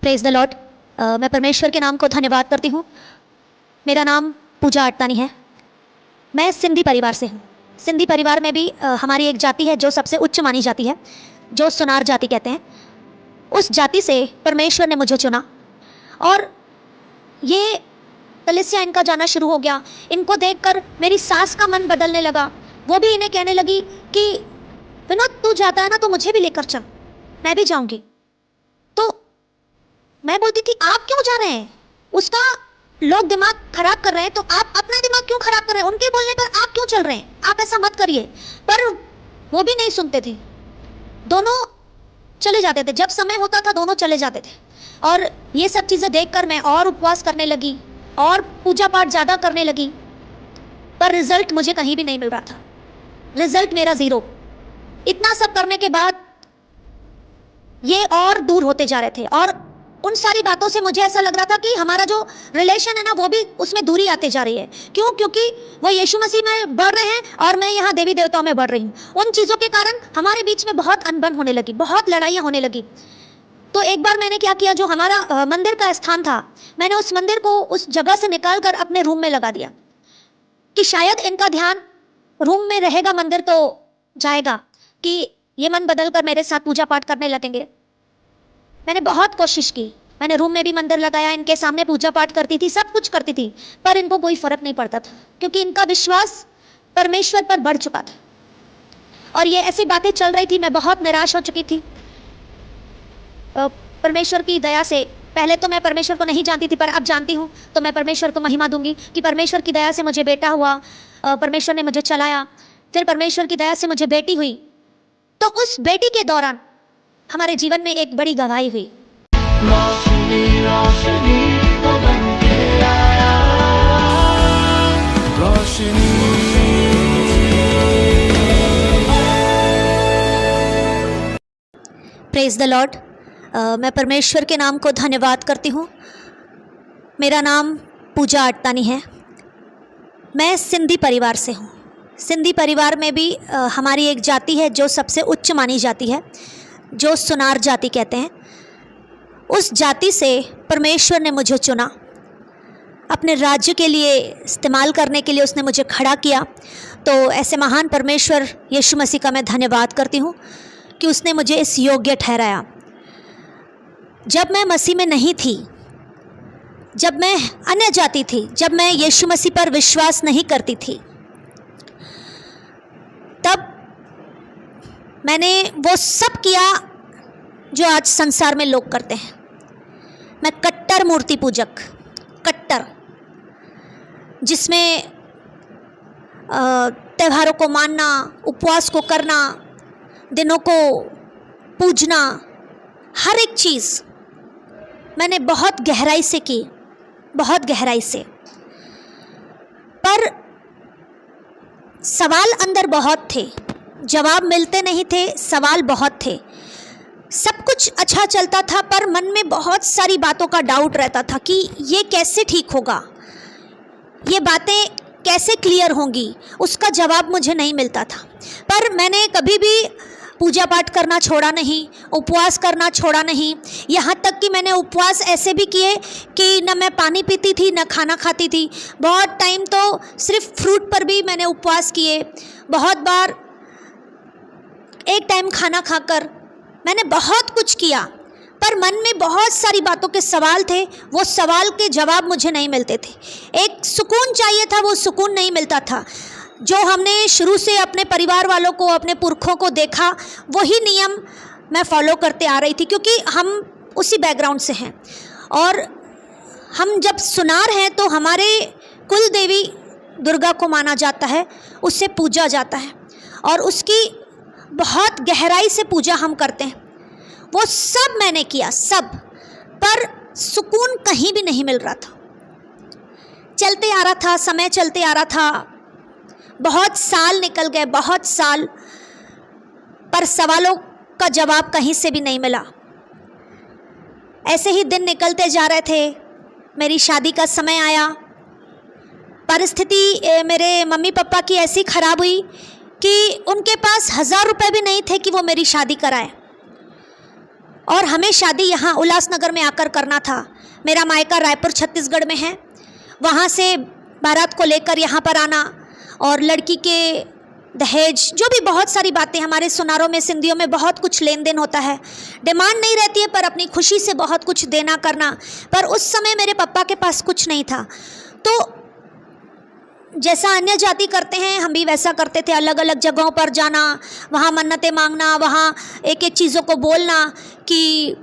Praise the Lord. मैं परमेश्वर के नाम को धन्यवाद करती हूँ। मेरा नाम पूजा अटतानी है। मैं सिंधी परिवार से हूँ। सिंधी परिवार में भी हमारी एक जाति है जो सबसे उच्च मानी जाती है, जो सुनार जाति कहते हैं। उस जाति से परमेश्वर ने मुझे चुना और ये कलीसिया इनका जाना शुरू हो गया। इनको देखकर मेरी सास का मन बदलने लगा। वो भी इन्हें कहने लगी कि विनोद तू जाता है ना तो मुझे भी लेकर चल, मैं भी जाऊंगी। तो मैं बोलती थी आप क्यों जा रहे हैं, उसका लोग दिमाग खराब कर रहे हैं तो आप अपना दिमाग क्यों खराब कर रहे हैं, उनके बोलने पर आप क्यों चल रहे हैं, आप ऐसा मत करिए। पर वो भी नहीं सुनते थे, दोनों चले जाते थे। जब समय होता था दोनों चले जाते थे। और ये सब चीज़ें देखकर मैं और उपवास करने लगी और पूजा पाठ ज़्यादा करने लगी, पर रिजल्ट मुझे कहीं भी नहीं मिल रहा था। रिजल्ट मेरा ज़ीरो। इतना सब करने के बाद ये और दूर होते जा रहे थे और उन सारी बातों से मुझे ऐसा लग रहा था कि हमारा जो रिलेशन है ना वो भी उसमें दूरी आती जा रही है। क्यों? क्योंकि वो यीशु मसीह में बढ़ रहे हैं और मैं यहाँ देवी देवताओं में बढ़ रही हूँ। उन चीज़ों के कारण हमारे बीच में बहुत अनबन होने लगी, बहुत लड़ाइयाँ होने लगी। तो एक बार मैंने क्या किया, जो हमारा मंदिर का स्थान था, मैंने उस मंदिर को उस जगह से निकाल कर अपने रूम में लगा दिया कि शायद इनका ध्यान रूम में रहेगा, मंदिर तो जाएगा, कि ये मन बदल कर मेरे साथ पूजा पाठ करने लगेंगे। मैंने बहुत कोशिश की, मैंने रूम में भी मंदिर लगाया, इनके सामने पूजा पाठ करती थी, सब कुछ करती थी, पर इनको कोई फर्क नहीं पड़ता था क्योंकि इनका विश्वास परमेश्वर पर बढ़ चुका था। और ये ऐसी बातें चल रही थी, मैं बहुत निराश हो चुकी थी। परमेश्वर की दया से, पहले तो मैं परमेश्वर को नहीं जानती थी पर अब जानती हूँ, तो मैं परमेश्वर को महिमा दूंगी कि परमेश्वर की दया से मुझे बेटा हुआ, परमेश्वर ने मुझे चलाया, फिर परमेश्वर की दया से मुझे बेटी हुई। तो उस बेटी के दौरान हमारे जीवन में एक बड़ी गवाही हुई। Praise the Lord. मैं परमेश्वर के नाम को धन्यवाद करती हूँ। मेरा नाम पूजा अटतानी है। मैं सिंधी परिवार से हूँ। सिंधी परिवार में भी हमारी एक जाति है जो सबसे उच्च मानी जाती है, जो सुनार जाति कहते हैं। उस जाति से परमेश्वर ने मुझे चुना, अपने राज्य के लिए इस्तेमाल करने के लिए उसने मुझे खड़ा किया। तो ऐसे महान परमेश्वर यीशु मसीह का मैं धन्यवाद करती हूँ कि उसने मुझे इस योग्य ठहराया। जब मैं मसीह में नहीं थी, जब मैं अन्य जाति थी, जब मैं यीशु मसीह पर विश्वास नहीं करती थी, तब मैंने वो सब किया जो आज संसार में लोग करते हैं। मैं कट्टर मूर्ति पूजक, कट्टर, जिसमें त्योहारों को मानना, उपवास को करना, दिनों को पूजना, हर एक चीज़ मैंने बहुत गहराई से की, बहुत गहराई से। पर सवाल अंदर बहुत थे, जवाब मिलते नहीं थे, सवाल बहुत थे। सब कुछ अच्छा चलता था पर मन में बहुत सारी बातों का डाउट रहता था कि ये कैसे ठीक होगा, ये बातें कैसे क्लियर होंगी, उसका जवाब मुझे नहीं मिलता था। पर मैंने कभी भी पूजा पाठ करना छोड़ा नहीं, उपवास करना छोड़ा नहीं। यहाँ तक कि मैंने उपवास ऐसे भी किए कि न मैं पानी पीती थी न खाना खाती थी। बहुत टाइम तो सिर्फ फ्रूट पर भी मैंने उपवास किए। बहुत बार एक टाइम खाना खाकर मैंने बहुत कुछ किया, पर मन में बहुत सारी बातों के सवाल थे, वो सवाल के जवाब मुझे नहीं मिलते थे। एक सुकून चाहिए था, वो सुकून नहीं मिलता था। जो हमने शुरू से अपने परिवार वालों को, अपने पुरखों को देखा, वही नियम मैं फॉलो करते आ रही थी क्योंकि हम उसी बैकग्राउंड से हैं। और हम जब सुनार हैं तो हमारे कुल देवी दुर्गा को माना जाता है, उससे पूजा जाता है और उसकी बहुत गहराई से पूजा हम करते हैं। वो सब मैंने किया, सब, पर सुकून कहीं भी नहीं मिल रहा था। चलते आ रहा था, समय चलते आ रहा था, बहुत साल निकल गए, बहुत साल, पर सवालों का जवाब कहीं से भी नहीं मिला। ऐसे ही दिन निकलते जा रहे थे। मेरी शादी का समय आया। परिस्थिति मेरे मम्मी पापा की ऐसी ख़राब हुई कि उनके पास 1000 रुपये भी नहीं थे कि वो मेरी शादी कराए। और हमें शादी यहाँ उल्लासनगर में आकर करना था। मेरा मायका रायपुर छत्तीसगढ़ में है। वहाँ से बारात को लेकर यहाँ पर आना और लड़की के दहेज, जो भी बहुत सारी बातें, हमारे सुनारों में सिंधियों में बहुत कुछ लेन देन होता है। डिमांड नहीं रहती है पर अपनी खुशी से बहुत कुछ देना करना। पर उस समय मेरे पापा के पास कुछ नहीं था, तो जैसा अन्य जाति करते हैं हम भी वैसा करते थे। अलग अलग जगहों पर जाना, वहाँ मन्नतें मांगना, वहाँ एक एक चीज़ों को बोलना कि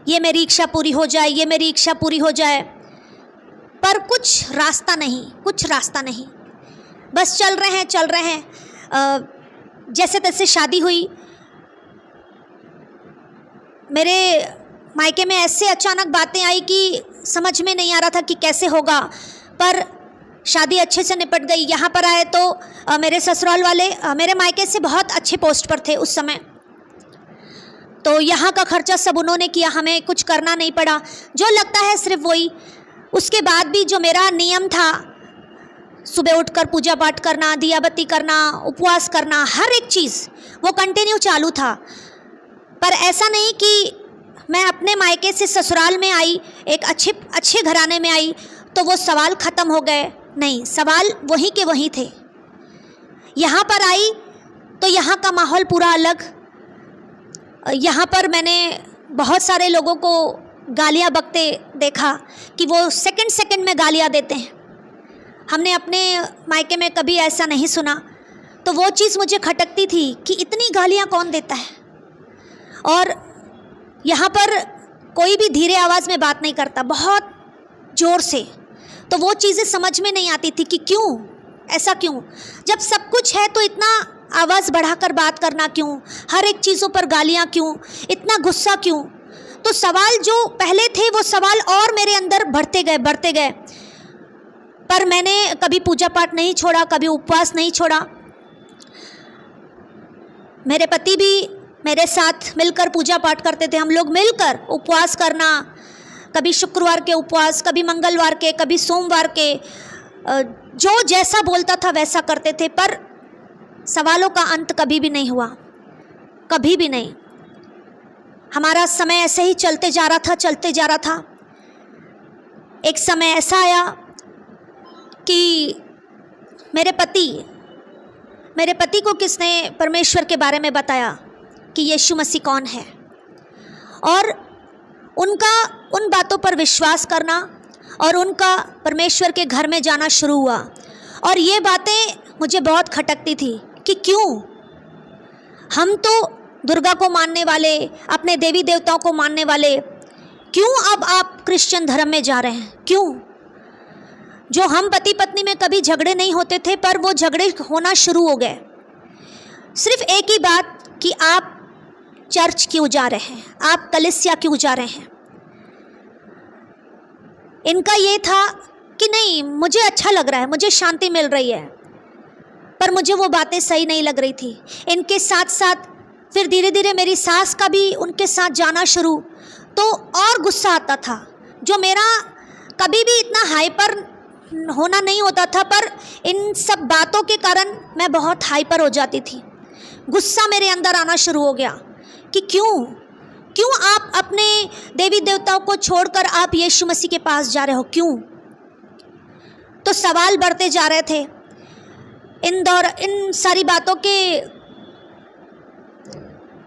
ये मेरी इच्छा पूरी हो जाए, ये मेरी इच्छा पूरी हो जाए। पर कुछ रास्ता नहीं, बस चल रहे हैं। जैसे तैसे शादी हुई। मेरे मायके में ऐसे अचानक बातें आई कि समझ में नहीं आ रहा था कि कैसे होगा, पर शादी अच्छे से निपट गई। यहाँ पर आए तो मेरे ससुराल वाले मेरे मायके से बहुत अच्छे पोस्ट पर थे उस समय, तो यहाँ का खर्चा सब उन्होंने किया, हमें कुछ करना नहीं पड़ा। जो लगता है सिर्फ वही। उसके बाद भी जो मेरा नियम था, सुबह उठकर पूजा पाठ करना, दिया बत्ती करना, उपवास करना, हर एक चीज़ वो कंटिन्यू चालू था। पर ऐसा नहीं कि मैं अपने मायके से ससुराल में आई, एक अच्छे घराने में आई तो वो सवाल ख़त्म हो गए। नहीं, सवाल वहीं के वहीं थे। यहाँ पर आई तो यहाँ का माहौल पूरा अलग। यहाँ पर मैंने बहुत सारे लोगों को गालियाँ बकते देखा कि वो सेकंड में गालियाँ देते हैं। हमने अपने मायके में कभी ऐसा नहीं सुना, तो वो चीज़ मुझे खटकती थी कि इतनी गालियाँ कौन देता है। और यहाँ पर कोई भी धीरे आवाज़ में बात नहीं करता, बहुत ज़ोर से। तो वो चीज़ें समझ में नहीं आती थी कि क्यों, ऐसा क्यों, जब सब कुछ है तो इतना आवाज़ बढ़ाकर बात करना क्यों, हर एक चीज़ों पर गालियाँ क्यों, इतना गुस्सा क्यों। तो सवाल जो पहले थे वो सवाल और मेरे अंदर बढ़ते गए। पर मैंने कभी पूजा पाठ नहीं छोड़ा, कभी उपवास नहीं छोड़ा। मेरे पति भी मेरे साथ मिलकर पूजा पाठ करते थे। हम लोग मिलकर उपवास करना, कभी शुक्रवार के उपवास, कभी मंगलवार के, कभी सोमवार के, जो जैसा बोलता था वैसा करते थे। पर सवालों का अंत कभी भी नहीं हुआ, कभी भी नहीं। हमारा समय ऐसे ही चलते जा रहा था। एक समय ऐसा आया कि मेरे पति को किसने परमेश्वर के बारे में बताया कि यीशु मसीह कौन है, और उनका उन बातों पर विश्वास करना और उनका परमेश्वर के घर में जाना शुरू हुआ। और ये बातें मुझे बहुत खटकती थी कि क्यों हम तो दुर्गा को मानने वाले, अपने देवी देवताओं को मानने वाले, क्यों अब आप क्रिश्चियन धर्म में जा रहे हैं, क्यों? जो हम पति पत्नी में कभी झगड़े नहीं होते थे, पर वो झगड़े होना शुरू हो गए। सिर्फ एक ही बात कि आप चर्च क्यों जा रहे हैं, आप कलीसिया क्यों जा रहे हैं। इनका ये था कि नहीं, मुझे अच्छा लग रहा है, मुझे शांति मिल रही है, पर मुझे वो बातें सही नहीं लग रही थी। इनके साथ साथ फिर धीरे धीरे मेरी सास का भी उनके साथ जाना शुरू, तो और गुस्सा आता था। जो मेरा कभी भी इतना हाइपर होना नहीं होता था, पर इन सब बातों के कारण मैं बहुत हाइपर हो जाती थी। गुस्सा मेरे अंदर आना शुरू हो गया कि क्यों आप अपने देवी देवताओं को छोड़कर आप यीशु मसीह के पास जा रहे हो, क्यों? तो सवाल बढ़ते जा रहे थे। इन सारी बातों के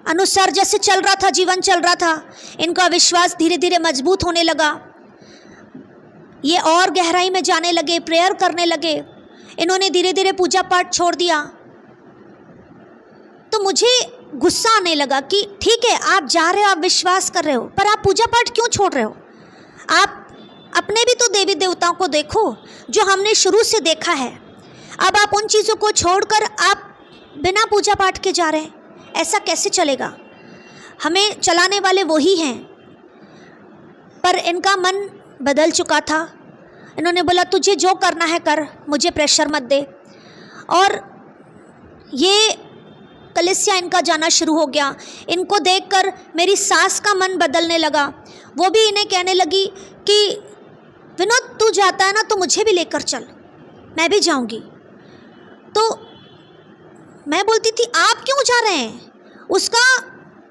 अनुसार जैसे चल रहा था, जीवन चल रहा था, इनका विश्वास धीरे धीरे मजबूत होने लगा। ये और गहराई में जाने लगे, प्रेयर करने लगे। इन्होंने धीरे धीरे पूजा पाठ छोड़ दिया। तो मुझे गुस्सा आने लगा कि ठीक है, आप जा रहे हो, आप विश्वास कर रहे हो, पर आप पूजा पाठ क्यों छोड़ रहे हो? आप अपने भी तो देवी देवताओं को देखो जो हमने शुरू से देखा है। अब आप उन चीज़ों को छोड़कर आप बिना पूजा पाठ के जा रहे हैं, ऐसा कैसे चलेगा? हमें चलाने वाले वही हैं। पर इनका मन बदल चुका था। इन्होंने बोला तुझे जो करना है कर, मुझे प्रेशर मत दे। और ये कलीसिया इनका जाना शुरू हो गया। इनको देखकर मेरी सास का मन बदलने लगा। वो भी इन्हें कहने लगी कि विनोद तू जाता है ना, तो मुझे भी लेकर चल, मैं भी जाऊंगी। तो मैं बोलती थी आप क्यों जा रहे हैं? उसका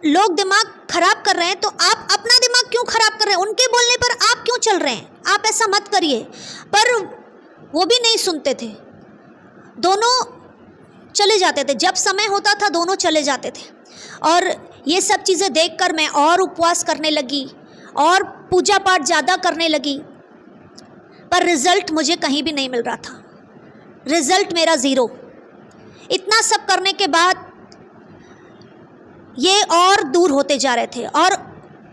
लोग दिमाग खराब कर रहे हैं तो आप अपना दिमाग क्यों खराब कर रहे हैं? उनके बोलने पर आप क्यों चल रहे हैं? आप ऐसा मत करिए। पर वो भी नहीं सुनते थे, दोनों चले जाते थे। जब समय होता था दोनों चले जाते थे। और ये सब चीज़ें देखकर मैं और उपवास करने लगी और पूजा पाठ ज़्यादा करने लगी, पर रिजल्ट मुझे कहीं भी नहीं मिल रहा था। रिजल्ट मेरा ज़ीरो। इतना सब करने के बाद ये और दूर होते जा रहे थे और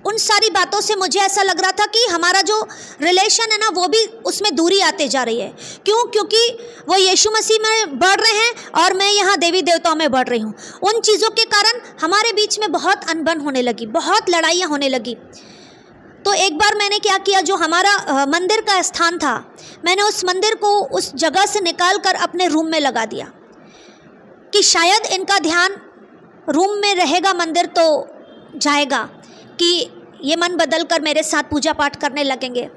उन सारी बातों से मुझे ऐसा लग रहा था कि हमारा जो रिलेशन है ना वो भी उसमें दूरी आते जा रही है। क्यों? क्योंकि वो यीशु मसीह में बढ़ रहे हैं और मैं यहाँ देवी देवताओं में बढ़ रही हूँ। उन चीज़ों के कारण हमारे बीच में बहुत अनबन होने लगी, बहुत लड़ाइयाँ होने लगी। तो एक बार मैंने क्या किया, जो हमारा मंदिर का स्थान था, मैंने उस मंदिर को उस जगह से निकाल कर अपने रूम में लगा दिया कि शायद इनका ध्यान रूम में रहेगा, मंदिर तो जाएगा कि ये मन बदल कर मेरे साथ पूजा पाठ करने लगेंगे।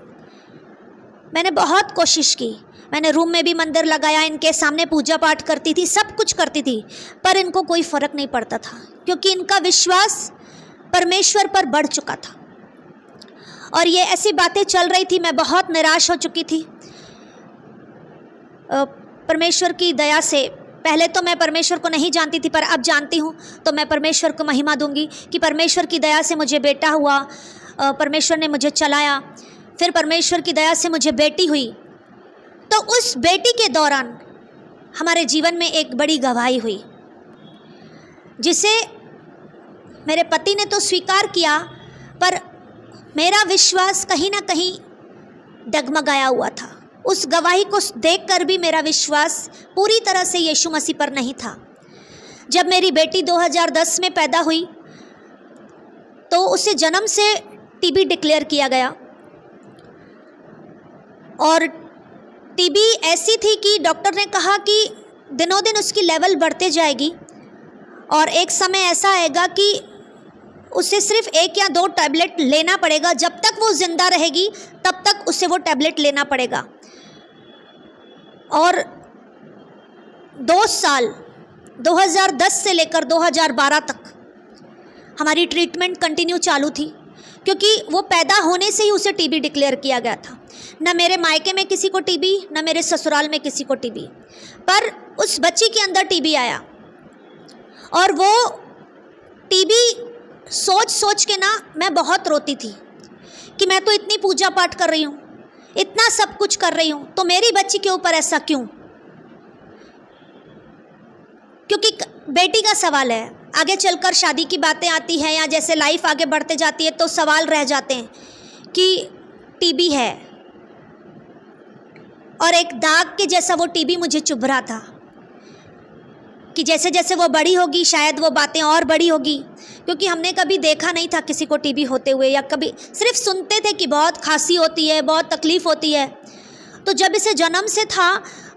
मैंने बहुत कोशिश की, मैंने रूम में भी मंदिर लगाया, इनके सामने पूजा पाठ करती थी, सब कुछ करती थी, पर इनको कोई फ़र्क नहीं पड़ता था क्योंकि इनका विश्वास परमेश्वर पर बढ़ चुका था। और ये ऐसी बातें चल रही थी, मैं बहुत निराश हो चुकी थी। परमेश्वर की दया से, पहले तो मैं परमेश्वर को नहीं जानती थी, पर अब जानती हूँ, तो मैं परमेश्वर को महिमा दूंगी कि परमेश्वर की दया से मुझे बेटा हुआ, परमेश्वर ने मुझे चलाया, फिर परमेश्वर की दया से मुझे बेटी हुई। तो उस बेटी के दौरान हमारे जीवन में एक बड़ी गवाही हुई, जिसे मेरे पति ने तो स्वीकार किया, पर मेरा विश्वास कहीं ना कहीं डगमगाया हुआ था। उस गवाही को देखकर भी मेरा विश्वास पूरी तरह से यीशु मसीह पर नहीं था। जब मेरी बेटी 2010 में पैदा हुई तो उसे जन्म से टीबी डिक्लेयर किया गया और टीबी ऐसी थी कि डॉक्टर ने कहा कि दिनों दिन उसकी लेवल बढ़ते जाएगी और एक समय ऐसा आएगा कि उसे सिर्फ 1 या 2 टैबलेट लेना पड़ेगा। जब तक वो ज़िंदा रहेगी तब तक उसे वो टैबलेट लेना पड़ेगा। और 2 साल 2010 से लेकर 2012 तक हमारी ट्रीटमेंट कंटिन्यू चालू थी, क्योंकि वो पैदा होने से ही उसे टीबी डिक्लेयर किया गया था। न मेरे मायके में किसी को टीबी, न मेरे ससुराल में किसी को टीबी, पर उस बच्ची के अंदर टीबी आया। और वो टीबी सोच सोच के ना मैं बहुत रोती थी कि मैं तो इतनी पूजा पाठ कर रही हूँ, इतना सब कुछ कर रही हूँ, तो मेरी बच्ची के ऊपर ऐसा क्यों? क्योंकि बेटी का सवाल है, आगे चलकर शादी की बातें आती हैं या जैसे लाइफ आगे बढ़ते जाती है तो सवाल रह जाते हैं कि टीबी है, और एक दाग के जैसा वो टीबी मुझे चुभ रहा था कि जैसे जैसे वो बड़ी होगी शायद वो बातें और बड़ी होगी, क्योंकि हमने कभी देखा नहीं था किसी को टीबी होते हुए, या कभी सिर्फ सुनते थे कि बहुत खांसी होती है, बहुत तकलीफ़ होती है। तो जब इसे जन्म से था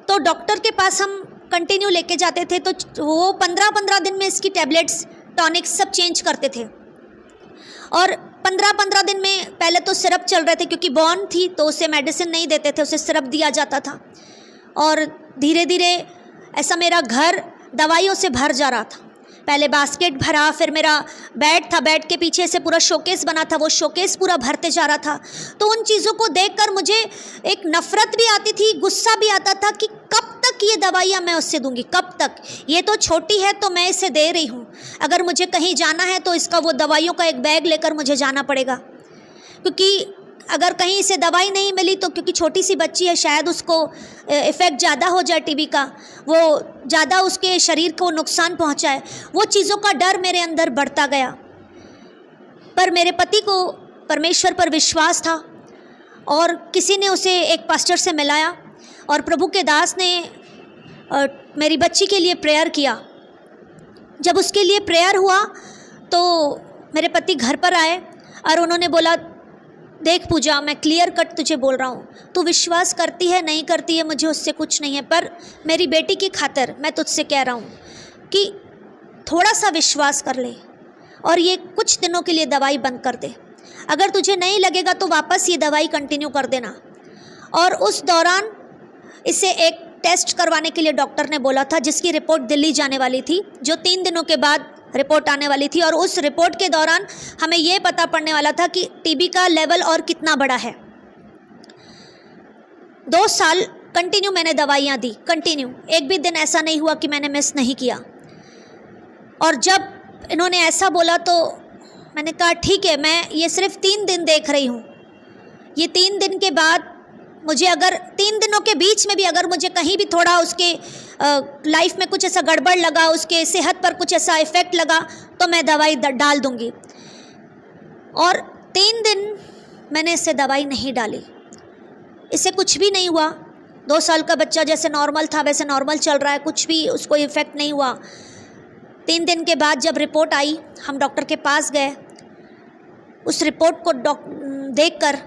तो डॉक्टर के पास हम कंटिन्यू लेके जाते थे, तो वो 15-15 दिन में इसकी टैबलेट्स, टॉनिक्स सब चेंज करते थे। और 15-15 दिन में पहले तो सिरप चल रहे थे, क्योंकि बॉर्न थी तो उसे मेडिसिन नहीं देते थे, उसे सिरप दिया जाता था। और धीरे धीरे ऐसा मेरा घर दवाइयों से भर जा रहा था। पहले बास्केट भरा, फिर मेरा बेड था, बेड के पीछे से पूरा शोकेस बना था, वो शोकेस पूरा भरते जा रहा था। तो उन चीज़ों को देखकर मुझे एक नफ़रत भी आती थी, गुस्सा भी आता था कि कब तक ये दवाइयाँ मैं उससे दूंगी, कब तक? ये तो छोटी है तो मैं इसे दे रही हूँ, अगर मुझे कहीं जाना है तो इसका वो दवाइयों का एक बैग लेकर मुझे जाना पड़ेगा, क्योंकि अगर कहीं इसे दवाई नहीं मिली तो, क्योंकि छोटी सी बच्ची है, शायद उसको इफ़ेक्ट ज़्यादा हो जाए टीबी का, वो ज़्यादा उसके शरीर को नुकसान पहुंचाए, वो चीज़ों का डर मेरे अंदर बढ़ता गया। पर मेरे पति को परमेश्वर पर विश्वास था और किसी ने उसे एक पास्टर से मिलाया और प्रभु के दास ने मेरी बच्ची के लिए प्रेयर किया। जब उसके लिए प्रेयर हुआ तो मेरे पति घर पर आए और उन्होंने बोला, देख पूजा, मैं क्लियर कट तुझे बोल रहा हूँ, तू विश्वास करती है नहीं करती है मुझे उससे कुछ नहीं है, पर मेरी बेटी की खातिर मैं तुझसे कह रहा हूँ कि थोड़ा सा विश्वास कर ले और ये कुछ दिनों के लिए दवाई बंद कर दे। अगर तुझे नहीं लगेगा तो वापस ये दवाई कंटिन्यू कर देना। और उस दौरान इसे एक टेस्ट करवाने के लिए डॉक्टर ने बोला था, जिसकी रिपोर्ट दिल्ली जाने वाली थी, जो 3 दिनों के बाद रिपोर्ट आने वाली थी और उस रिपोर्ट के दौरान हमें ये पता पड़ने वाला था कि टीबी का लेवल और कितना बड़ा है। 2 साल कंटिन्यू मैंने दवाइयाँ दी, कंटिन्यू, एक भी दिन ऐसा नहीं हुआ कि मैंने मिस नहीं किया। और जब इन्होंने ऐसा बोला तो मैंने कहा ठीक है, मैं ये सिर्फ 3 दिन देख रही हूँ, ये 3 दिन के बाद मुझे अगर 3 दिनों के बीच में भी अगर मुझे कहीं भी थोड़ा उसके लाइफ में कुछ ऐसा गड़बड़ लगा, उसके सेहत पर कुछ ऐसा इफ़ेक्ट लगा तो मैं दवाई डाल दूँगी। और 3 दिन मैंने इससे दवाई नहीं डाली, इससे कुछ भी नहीं हुआ। 2 साल का बच्चा जैसे नॉर्मल था वैसे नॉर्मल चल रहा है, कुछ भी उसको इफ़ेक्ट नहीं हुआ। 3 दिन के बाद जब रिपोर्ट आई, हम डॉक्टर के पास गए। उस रिपोर्ट को देखकर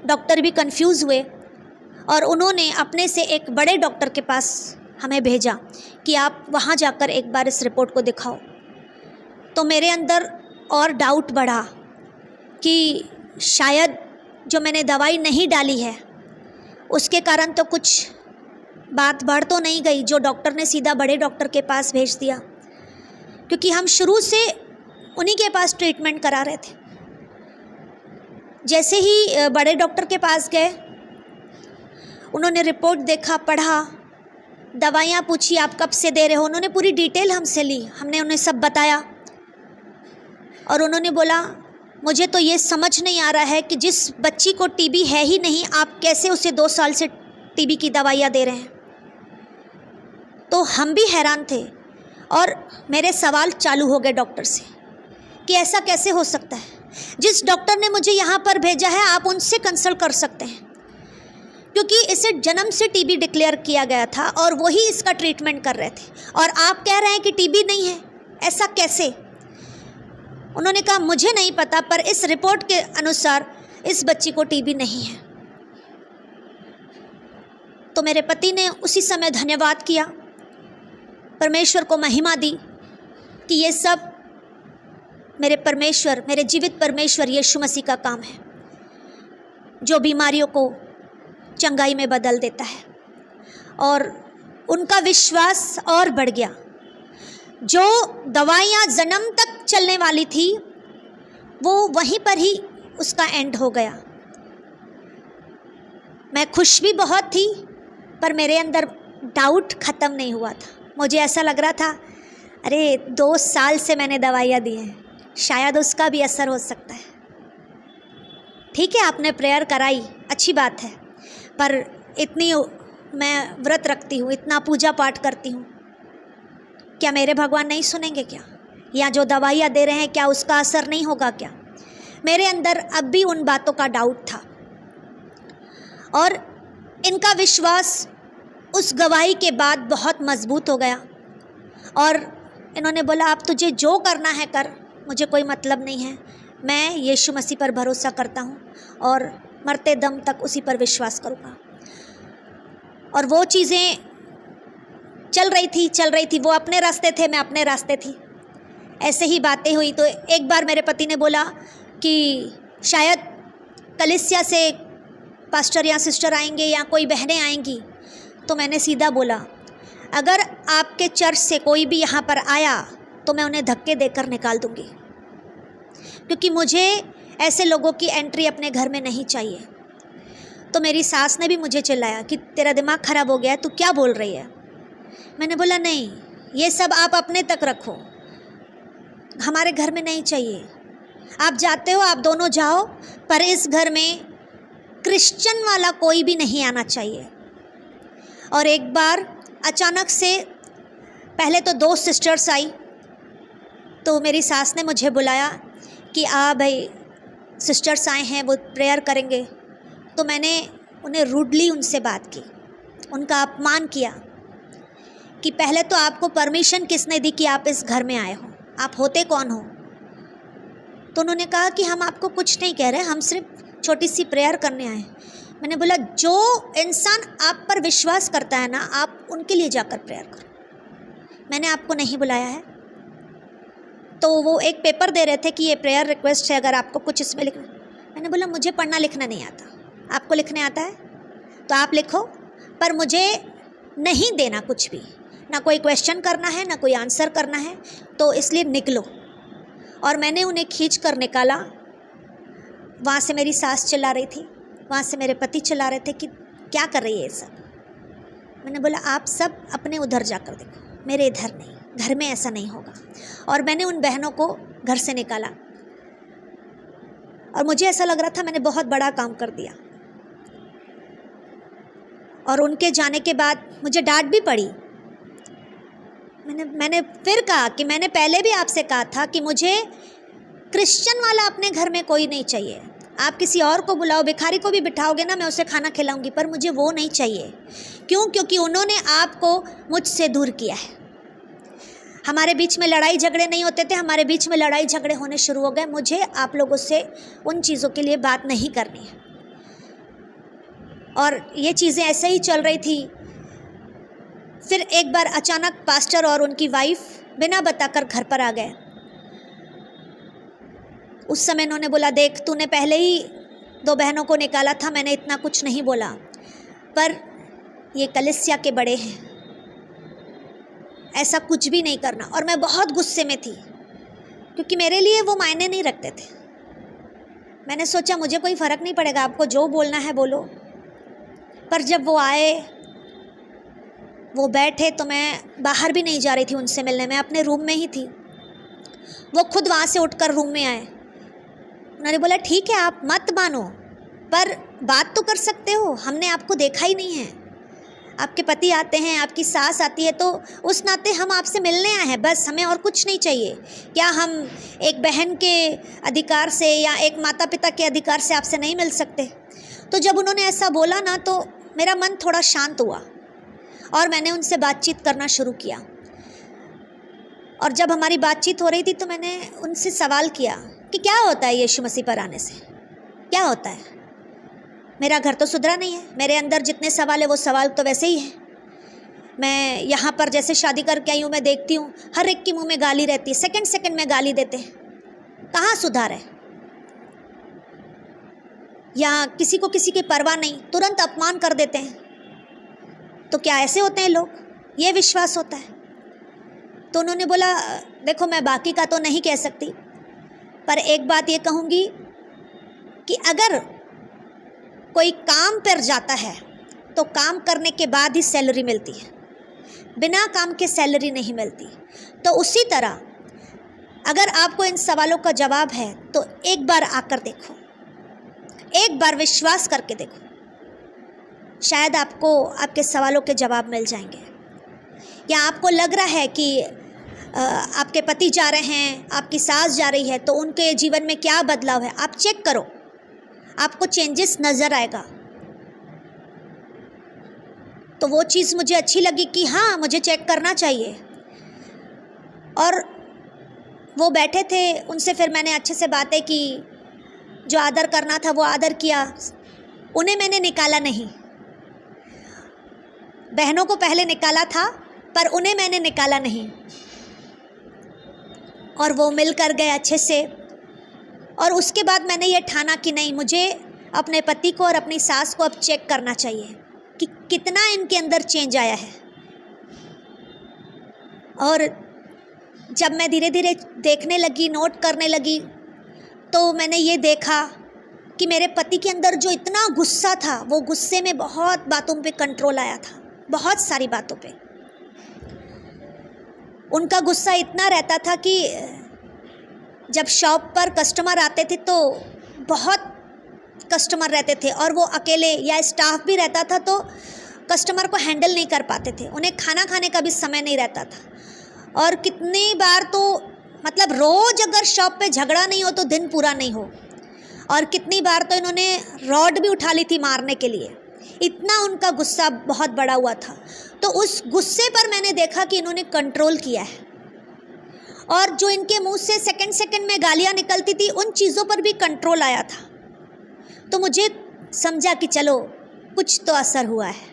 डॉक्टर भी कंफ्यूज हुए और उन्होंने अपने से एक बड़े डॉक्टर के पास हमें भेजा कि आप वहाँ जाकर एक बार इस रिपोर्ट को दिखाओ। तो मेरे अंदर और डाउट बढ़ा कि शायद जो मैंने दवाई नहीं डाली है उसके कारण तो कुछ बात बढ़ तो नहीं गई, जो डॉक्टर ने सीधा बड़े डॉक्टर के पास भेज दिया, क्योंकि हम शुरू से उन्हीं के पास ट्रीटमेंट करा रहे थे। जैसे ही बड़े डॉक्टर के पास गए, उन्होंने रिपोर्ट देखा, पढ़ा, दवाइयाँ पूछी आप कब से दे रहे हो, उन्होंने पूरी डिटेल हमसे ली, हमने उन्हें सब बताया। और उन्होंने बोला मुझे तो ये समझ नहीं आ रहा है कि जिस बच्ची को टीबी है ही नहीं, आप कैसे उसे 2 साल से टीबी की दवाइयाँ दे रहे हैं। तो हम भी हैरान थे और मेरे सवाल चालू हो गए डॉक्टर से कि ऐसा कैसे हो सकता है। जिस डॉक्टर ने मुझे यहाँ पर भेजा है आप उनसे कंसल्ट कर सकते हैं, क्योंकि इसे जन्म से टीबी डिक्लेयर किया गया था और वही इसका ट्रीटमेंट कर रहे थे, और आप कह रहे हैं कि टीबी नहीं है, ऐसा कैसे। उन्होंने कहा मुझे नहीं पता, पर इस रिपोर्ट के अनुसार इस बच्ची को टीबी नहीं है। तो मेरे पति ने उसी समय धन्यवाद किया, परमेश्वर को महिमा दी कि ये सब मेरे परमेश्वर, मेरे जीवित परमेश्वर यीशु मसीह का काम है, जो बीमारियों को चंगाई में बदल देता है। और उनका विश्वास और बढ़ गया। जो दवाइयाँ जन्म तक चलने वाली थी वो वहीं पर ही उसका एंड हो गया। मैं खुश भी बहुत थी, पर मेरे अंदर डाउट ख़त्म नहीं हुआ था। मुझे ऐसा लग रहा था अरे 2 साल से मैंने दवाइयाँ दी हैं, शायद उसका भी असर हो सकता है। ठीक है, आपने प्रेयर कराई, अच्छी बात है, पर इतनी मैं व्रत रखती हूँ, इतना पूजा पाठ करती हूँ, क्या मेरे भगवान नहीं सुनेंगे क्या? या जो दवाइयाँ दे रहे हैं क्या उसका असर नहीं होगा क्या? मेरे अंदर अब भी उन बातों का डाउट था। और इनका विश्वास उस गवाही के बाद बहुत मजबूत हो गया और इन्होंने बोला आप तुझे जो करना है कर, मुझे कोई मतलब नहीं है, मैं यीशु मसीह पर भरोसा करता हूँ और मरते दम तक उसी पर विश्वास करूँगा। और वो चीज़ें चल रही थी, वो अपने रास्ते थे, मैं अपने रास्ते थी। ऐसे ही बातें हुई तो एक बार मेरे पति ने बोला कि शायद कलीसिया से पास्टर या सिस्टर आएंगे या कोई बहनें आएंगी। तो मैंने सीधा बोला अगर आपके चर्च से कोई भी यहाँ पर आया तो मैं उन्हें धक्के देकर निकाल दूँगी, क्योंकि मुझे ऐसे लोगों की एंट्री अपने घर में नहीं चाहिए। तो मेरी सास ने भी मुझे चिल्लाया कि तेरा दिमाग ख़राब हो गया है, तू क्या बोल रही है। मैंने बोला नहीं, ये सब आप अपने तक रखो, हमारे घर में नहीं चाहिए। आप जाते हो, आप दोनों जाओ, पर इस घर में क्रिश्चियन वाला कोई भी नहीं आना चाहिए। और एक बार अचानक से पहले तो 2 सिस्टर्स आई, तो मेरी सास ने मुझे बुलाया कि भाई सिस्टर्स आए हैं, वो प्रेयर करेंगे। तो मैंने उन्हें रूडली उनसे बात की, उनका अपमान किया कि पहले तो आपको परमिशन किसने दी कि आप इस घर में आए हो, आप होते कौन हो। तो उन्होंने कहा कि हम आपको कुछ नहीं कह रहे, हम सिर्फ छोटी सी प्रेयर करने आए। मैंने बोला जो इंसान आप पर विश्वास करता है ना, आप उनके लिए जाकर प्रेयर करो, मैंने आपको नहीं बुलाया है। तो वो एक पेपर दे रहे थे कि ये प्रेयर रिक्वेस्ट है, अगर आपको कुछ इसमें लिखना। मैंने बोला मुझे पढ़ना लिखना नहीं आता, आपको लिखने आता है तो आप लिखो, पर मुझे नहीं देना कुछ भी, ना कोई क्वेश्चन करना है ना कोई आंसर करना है, तो इसलिए निकलो। और मैंने उन्हें खींच कर निकाला। वहाँ से मेरी सास चिल्ला रही थी, वहाँ से मेरे पति चिल्ला रहे थे कि क्या कर रही है ये सब। मैंने बोला आप सब अपने उधर जाकर देखो, मेरे इधर नहीं, घर में ऐसा नहीं होगा। और मैंने उन बहनों को घर से निकाला और मुझे ऐसा लग रहा था मैंने बहुत बड़ा काम कर दिया। और उनके जाने के बाद मुझे डांट भी पड़ी। मैंने फिर कहा कि मैंने पहले भी आपसे कहा था कि मुझे क्रिश्चियन वाला अपने घर में कोई नहीं चाहिए। आप किसी और को बुलाओ, भिखारी को भी बिठाओगे ना, मैं उसे खाना खिलाऊंगी, पर मुझे वो नहीं चाहिए। क्यों? क्योंकि उन्होंने आपको मुझसे दूर किया है। हमारे बीच में लड़ाई झगड़े नहीं होते थे, हमारे बीच में लड़ाई झगड़े होने शुरू हो गए। मुझे आप लोगों से उन चीज़ों के लिए बात नहीं करनी है। और ये चीज़ें ऐसे ही चल रही थी। फिर एक बार अचानक पास्टर और उनकी वाइफ बिना बताकर घर पर आ गए। उस समय उन्होंने बोला देख तूने पहले ही 2 बहनों को निकाला था, मैंने इतना कुछ नहीं बोला, पर ये कलीसिया के बड़े हैं, ऐसा कुछ भी नहीं करना। और मैं बहुत गुस्से में थी क्योंकि मेरे लिए वो मायने नहीं रखते थे। मैंने सोचा मुझे कोई फ़र्क नहीं पड़ेगा, आपको जो बोलना है बोलो। पर जब वो आए, वो बैठे, तो मैं बाहर भी नहीं जा रही थी उनसे मिलने, मैं अपने रूम में ही थी। वो खुद वहाँ से उठकर रूम में आए। उन्होंने बोला ठीक है आप मत मानो, पर बात तो कर सकते हो, हमने आपको देखा ही नहीं है। आपके पति आते हैं, आपकी सास आती है, तो उस नाते हम आपसे मिलने आए हैं, बस हमें और कुछ नहीं चाहिए। क्या हम एक बहन के अधिकार से या एक माता पिता के अधिकार से आपसे नहीं मिल सकते? तो जब उन्होंने ऐसा बोला ना, तो मेरा मन थोड़ा शांत हुआ और मैंने उनसे बातचीत करना शुरू किया। और जब हमारी बातचीत हो रही थी तो मैंने उनसे सवाल किया कि क्या होता है यीशु मसीह पर आने से, क्या होता है? मेरा घर तो सुधरा नहीं है, मेरे अंदर जितने सवाल है वो सवाल तो वैसे ही है। मैं यहाँ पर जैसे शादी करके आई हूँ, मैं देखती हूँ हर एक के मुंह में गाली रहती है, सेकंड सेकंड में गाली देते हैं, कहाँ सुधार है? या किसी को किसी की परवाह नहीं, तुरंत अपमान कर देते हैं। तो क्या ऐसे होते हैं लोग? ये विश्वास होता है? तो उन्होंने बोला देखो मैं बाकी का तो नहीं कह सकती, पर एक बात ये कहूँगी कि अगर कोई काम पर जाता है तो काम करने के बाद ही सैलरी मिलती है, बिना काम के सैलरी नहीं मिलती। तो उसी तरह अगर आपको इन सवालों का जवाब है तो एक बार आकर देखो, एक बार विश्वास करके देखो, शायद आपको आपके सवालों के जवाब मिल जाएंगे। या आपको लग रहा है कि आपके पति जा रहे हैं, आपकी सास जा रही है, तो उनके जीवन में क्या बदलाव है, आप चेक करो, आपको चेंजेस नज़र आएगा। तो वो चीज़ मुझे अच्छी लगी कि हाँ मुझे चेक करना चाहिए। और वो बैठे थे, उनसे फिर मैंने अच्छे से बातें की, जो आदर करना था वो आदर किया। उन्हें मैंने निकाला नहीं, बहनों को पहले निकाला था पर उन्हें मैंने निकाला नहीं। और वो मिल कर गए अच्छे से। और उसके बाद मैंने ये ठाना कि नहीं, मुझे अपने पति को और अपनी सास को अब चेक करना चाहिए कि कितना इनके अंदर चेंज आया है। और जब मैं धीरे धीरे देखने लगी, नोट करने लगी, तो मैंने ये देखा कि मेरे पति के अंदर जो इतना गुस्सा था, वो गुस्से में बहुत बातों पे कंट्रोल आया था, बहुत सारी बातों पे। उनका गुस्सा इतना रहता था कि जब शॉप पर कस्टमर आते थे तो बहुत कस्टमर रहते थे और वो अकेले या स्टाफ भी रहता था तो कस्टमर को हैंडल नहीं कर पाते थे, उन्हें खाना खाने का भी समय नहीं रहता था। और कितनी बार तो मतलब रोज़ अगर शॉप पे झगड़ा नहीं हो तो दिन पूरा नहीं हो। और कितनी बार तो इन्होंने रॉड भी उठा ली थी मारने के लिए, इतना उनका गुस्सा बहुत बड़ा हुआ था। तो उस गुस्से पर मैंने देखा कि इन्होंने कंट्रोल किया है। और जो इनके मुंह से सेकंड सेकंड में गालियां निकलती थी, उन चीज़ों पर भी कंट्रोल आया था। तो मुझे समझा कि चलो कुछ तो असर हुआ है,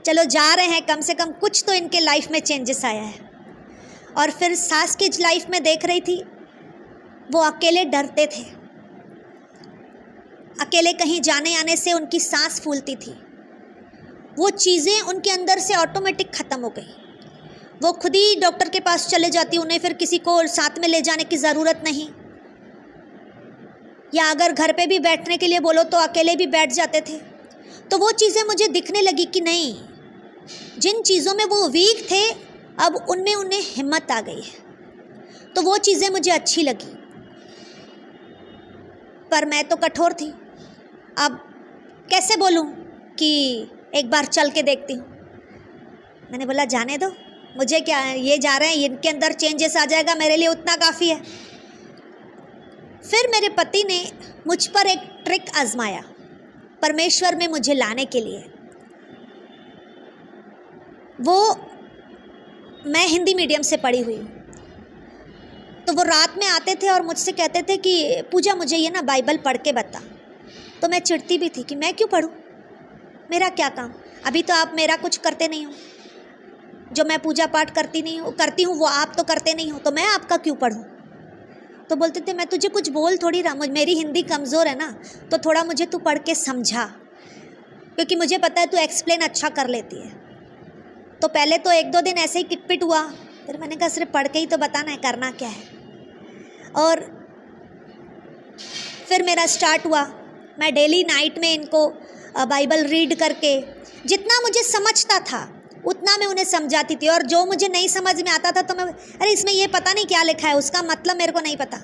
चलो जा रहे हैं, कम से कम कुछ तो इनके लाइफ में चेंजेस आया है। और फिर सास की लाइफ में देख रही थी, वो अकेले डरते थे, अकेले कहीं जाने आने से उनकी सांस फूलती थी। वो चीज़ें उनके अंदर से ऑटोमेटिक ख़त्म हो गई। वो खुद ही डॉक्टर के पास चले जाती, उन्हें फिर किसी को साथ में ले जाने की ज़रूरत नहीं, या अगर घर पे भी बैठने के लिए बोलो तो अकेले भी बैठ जाते थे। तो वो चीज़ें मुझे दिखने लगी कि नहीं, जिन चीज़ों में वो वीक थे अब उनमें उन्हें हिम्मत आ गई है। तो वो चीज़ें मुझे अच्छी लगी, पर मैं तो कठोर थी। अब कैसे बोलूं कि एक बार चल के देखती हूँ। मैंने बोला जाने दो, मुझे क्या, ये जा रहे हैं, इनके अंदर चेंजेस आ जाएगा, मेरे लिए उतना काफ़ी है। फिर मेरे पति ने मुझ पर एक ट्रिक आजमाया परमेश्वर में मुझे लाने के लिए। वो, मैं हिंदी मीडियम से पढ़ी हुई हूँ, तो वो रात में आते थे और मुझसे कहते थे कि पूजा मुझे ये ना बाइबल पढ़ के बता। तो मैं चिढ़ती भी थी कि मैं क्यों पढूं, मेरा क्या काम, अभी तो आप मेरा कुछ करते नहीं हो, जो मैं पूजा पाठ करती हूँ वो आप तो करते नहीं हो, तो मैं आपका क्यों पढूं। तो बोलते थे मैं तुझे कुछ बोल थोड़ी रहा, मेरी हिंदी कमज़ोर है ना, तो थोड़ा मुझे तू पढ़ के समझा, क्योंकि मुझे पता है तू एक्सप्लेन अच्छा कर लेती है। तो पहले तो 1-2 दिन ऐसे ही किटपिट हुआ, फिर मैंने कहा सिर्फ पढ़ के ही तो बताना है, करना क्या है। और फिर मेरा स्टार्ट हुआ, मैं डेली नाइट में इनको बाइबल रीड करके जितना मुझे समझता था उतना मैं उन्हें समझाती थी, और जो मुझे नहीं समझ में आता था तो मैं, अरे इसमें ये पता नहीं क्या लिखा है, उसका मतलब मेरे को नहीं पता,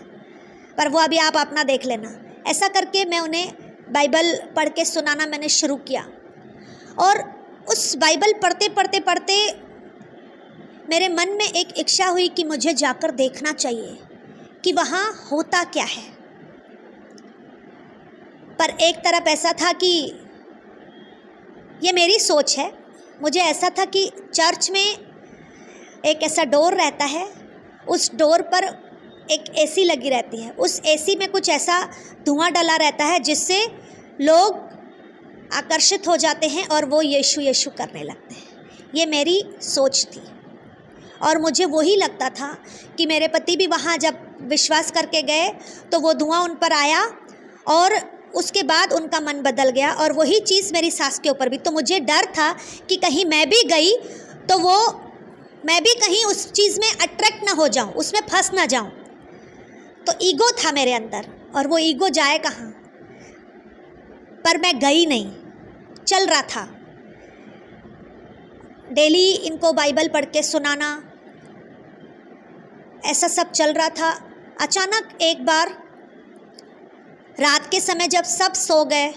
पर वो अभी आप अपना देख लेना। ऐसा करके मैं उन्हें बाइबल पढ़ के सुनाना मैंने शुरू किया। और उस बाइबल पढ़ते मेरे मन में एक इच्छा हुई कि मुझे जाकर देखना चाहिए कि वहाँ होता क्या है। पर एक तरफ ऐसा था कि ये मेरी सोच है, मुझे ऐसा था कि चर्च में एक ऐसा डोर रहता है, उस डोर पर एक एसी लगी रहती है, उस एसी में कुछ ऐसा धुआं डला रहता है जिससे लोग आकर्षित हो जाते हैं और वो यीशु यीशु करने लगते हैं। ये मेरी सोच थी, और मुझे वही लगता था कि मेरे पति भी वहाँ जब विश्वास करके गए तो वो धुआं उन पर आया और उसके बाद उनका मन बदल गया, और वही चीज़ मेरी सास के ऊपर भी। तो मुझे डर था कि कहीं मैं भी गई तो मैं भी कहीं उस चीज़ में अट्रैक्ट ना हो जाऊं, उसमें फंस ना जाऊं। तो ईगो था मेरे अंदर, और वो ईगो जाए कहाँ। पर मैं गई नहीं, चल रहा था, डेली इनको बाइबल पढ़ के सुनाना, ऐसा सब चल रहा था। अचानक एक बार रात के समय जब सब सो गए,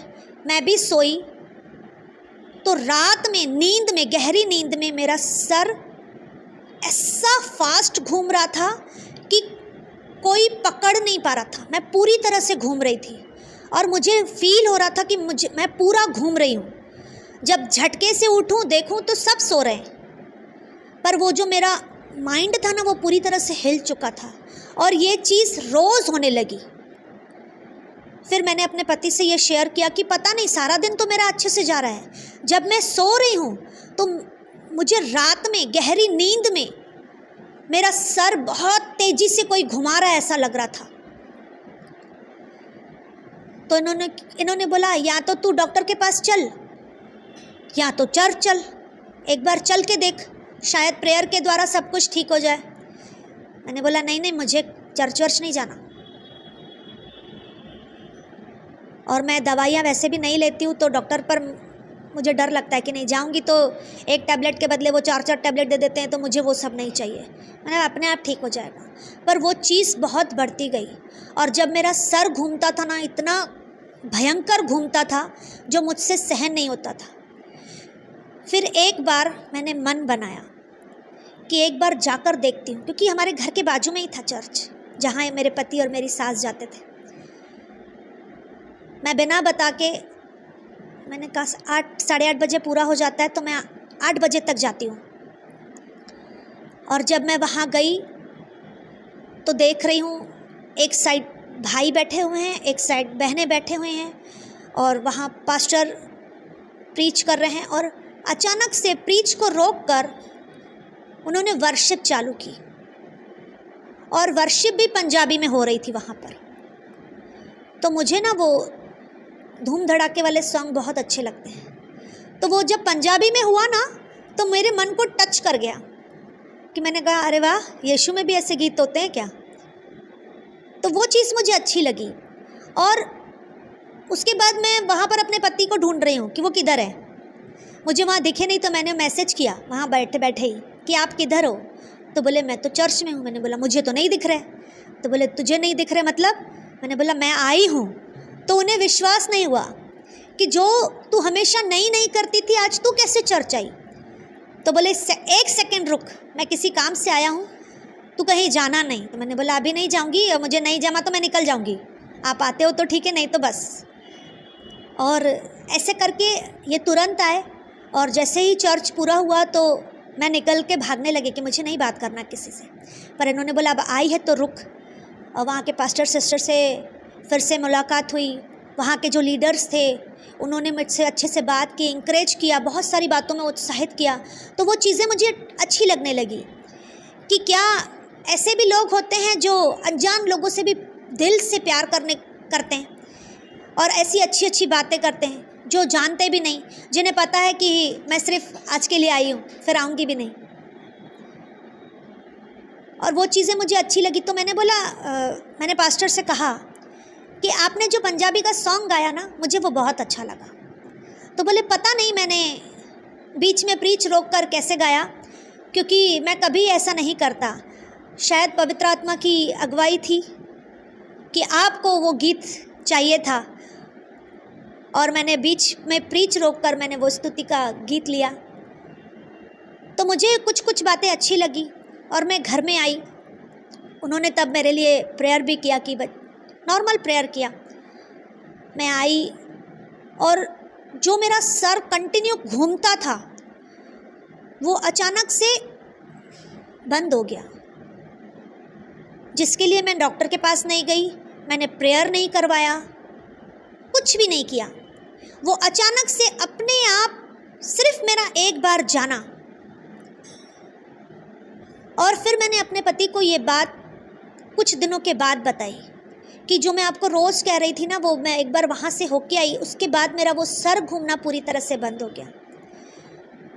मैं भी सोई, तो रात में नींद में, गहरी नींद में मेरा सर ऐसा फास्ट घूम रहा था कि कोई पकड़ नहीं पा रहा था। मैं पूरी तरह से घूम रही थी और मुझे फील हो रहा था कि मैं पूरा घूम रही हूँ। जब झटके से उठूँ देखूँ तो सब सो रहे हैं, पर वो जो मेरा माइंड था ना वो पूरी तरह से हिल चुका था, और ये चीज़ रोज़ होने लगी। फिर मैंने अपने पति से ये शेयर किया कि पता नहीं, सारा दिन तो मेरा अच्छे से जा रहा है, जब मैं सो रही हूँ तो मुझे रात में गहरी नींद में मेरा सर बहुत तेजी से कोई घुमा रहा है, ऐसा लग रहा था। तो इन्होंने बोला या तो तू डॉक्टर के पास चल या तो चर्च चल, एक बार चल के देख, शायद प्रेयर के द्वारा सब कुछ ठीक हो जाए। मैंने बोला नहीं, मुझे चर्च वर्च नहीं जाना, और मैं दवाइयाँ वैसे भी नहीं लेती हूँ, तो डॉक्टर पर मुझे डर लगता है कि नहीं जाऊँगी तो एक टैबलेट के बदले वो 4 टैबलेट दे देते हैं, तो मुझे वो सब नहीं चाहिए। मैंने अपने आप ठीक हो जाएगा। पर वो चीज़ बहुत बढ़ती गई, और जब मेरा सर घूमता था ना, इतना भयंकर घूमता था जो मुझसे सहन नहीं होता था। फिर एक बार मैंने मन बनाया कि एक बार जाकर देखती हूँ, क्योंकि हमारे घर के बाजू में ही था चर्च जहाँ मेरे पति और मेरी सास जाते थे। मैं बिना बता के, मैंने कहा 8-8:30 बजे पूरा हो जाता है, तो मैं 8 बजे तक जाती हूँ। और जब मैं वहाँ गई तो देख रही हूँ एक साइड भाई बैठे हुए हैं, एक साइड बहनें बैठे हुए हैं, और वहाँ पास्टर प्रीच कर रहे हैं, और अचानक से प्रीच को रोककर उन्होंने वर्शिप चालू की, और वर्शिप भी पंजाबी में हो रही थी वहाँ पर। तो मुझे ना वो धूम धड़ाके वाले सॉन्ग बहुत अच्छे लगते हैं, तो वो जब पंजाबी में हुआ ना तो मेरे मन को टच कर गया कि मैंने कहा अरे वाह, यीशु में भी ऐसे गीत होते हैं क्या। तो वो चीज़ मुझे अच्छी लगी। और उसके बाद मैं वहाँ पर अपने पति को ढूंढ रही हूँ कि वो किधर है। मुझे वहाँ दिखे नहीं तो मैंने मैसेज किया वहाँ बैठे बैठे ही कि आप किधर हो। तो बोले मैं तो चर्च में हूँ। मैंने बोला मुझे तो नहीं दिख रहे। तो बोले तुझे नहीं दिख रहे मतलब? मैंने बोला मैं आई हूँ। तो उन्हें विश्वास नहीं हुआ कि जो तू हमेशा नहीं करती थी आज तू कैसे चर्च आई। तो बोले एक सेकंड रुक, मैं किसी काम से आया हूँ, तू कहीं जाना नहीं। तो मैंने बोला अभी नहीं जाऊँगी, और मुझे नहीं जमा तो मैं निकल जाऊँगी, आप आते हो तो ठीक है नहीं तो बस। और ऐसे करके ये तुरंत आए और जैसे ही चर्च पूरा हुआ तो मैं निकल के भागने लगे कि मुझे नहीं बात करना किसी से। पर इन्होंने बोला अब आई है तो रुक। और वहाँ के पास्टर सिस्टर से फिर से मुलाकात हुई। वहाँ के जो लीडर्स थे उन्होंने मुझसे अच्छे से बात की, इंकरेज किया, बहुत सारी बातों में उत्साहित किया। तो वो चीज़ें मुझे अच्छी लगने लगी कि क्या ऐसे भी लोग होते हैं जो अनजान लोगों से भी दिल से प्यार करते हैं और ऐसी अच्छी अच्छी बातें करते हैं जो जानते भी नहीं, जिन्हें पता है कि मैं सिर्फ आज के लिए आई हूँ फिर आऊँगी भी नहीं। और वो चीज़ें मुझे अच्छी लगी। तो मैंने बोला मैंने पास्टर से कहा कि आपने जो पंजाबी का सॉन्ग गाया ना मुझे वो बहुत अच्छा लगा। तो बोले पता नहीं मैंने बीच में प्रीच रोक कर कैसे गाया, क्योंकि मैं कभी ऐसा नहीं करता। शायद पवित्र आत्मा की अगुवाई थी कि आपको वो गीत चाहिए था और मैंने बीच में प्रीच रोक कर मैंने वो स्तुति का गीत लिया। तो मुझे कुछ कुछ बातें अच्छी लगी और मैं घर में आई। उन्होंने तब मेरे लिए प्रेयर भी किया कि नॉर्मल प्रेयर किया। मैं आई और जो मेरा सर कंटिन्यू घूमता था वो अचानक से बंद हो गया, जिसके लिए मैं डॉक्टर के पास नहीं गई, मैंने प्रेयर नहीं करवाया, कुछ भी नहीं किया। वो अचानक से अपने आप सिर्फ मेरा एक बार जाना। और फिर मैंने अपने पति को ये बात कुछ दिनों के बाद बताई कि जो मैं आपको रोज़ कह रही थी ना, वो मैं एक बार वहाँ से होके आई, उसके बाद मेरा वो सर घूमना पूरी तरह से बंद हो गया।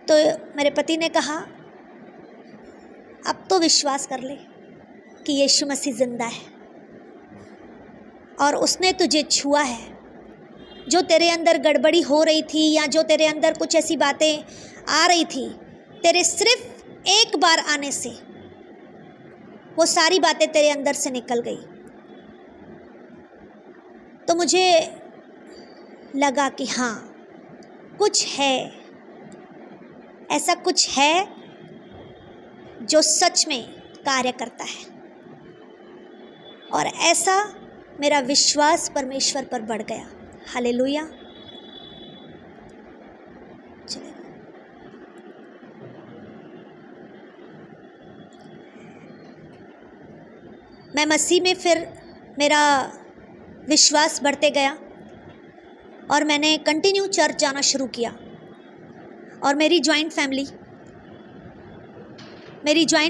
तो मेरे पति ने कहा अब तो विश्वास कर ले कि यीशु मसीह ज़िंदा है और उसने तुझे छुआ है। जो तेरे अंदर गड़बड़ी हो रही थी या जो तेरे अंदर कुछ ऐसी बातें आ रही थी, तेरे सिर्फ एक बार आने से वो सारी बातें तेरे अंदर से निकल गई। तो मुझे लगा कि हाँ कुछ है, ऐसा कुछ है जो सच में कार्य करता है। और ऐसा मेरा विश्वास परमेश्वर पर बढ़ गया। हालेलुया। चलिए मैं मसीह में फिर मेरा विश्वास बढ़ते गया और मैंने कंटिन्यू चर्च जाना शुरू किया। और मेरी जॉइंट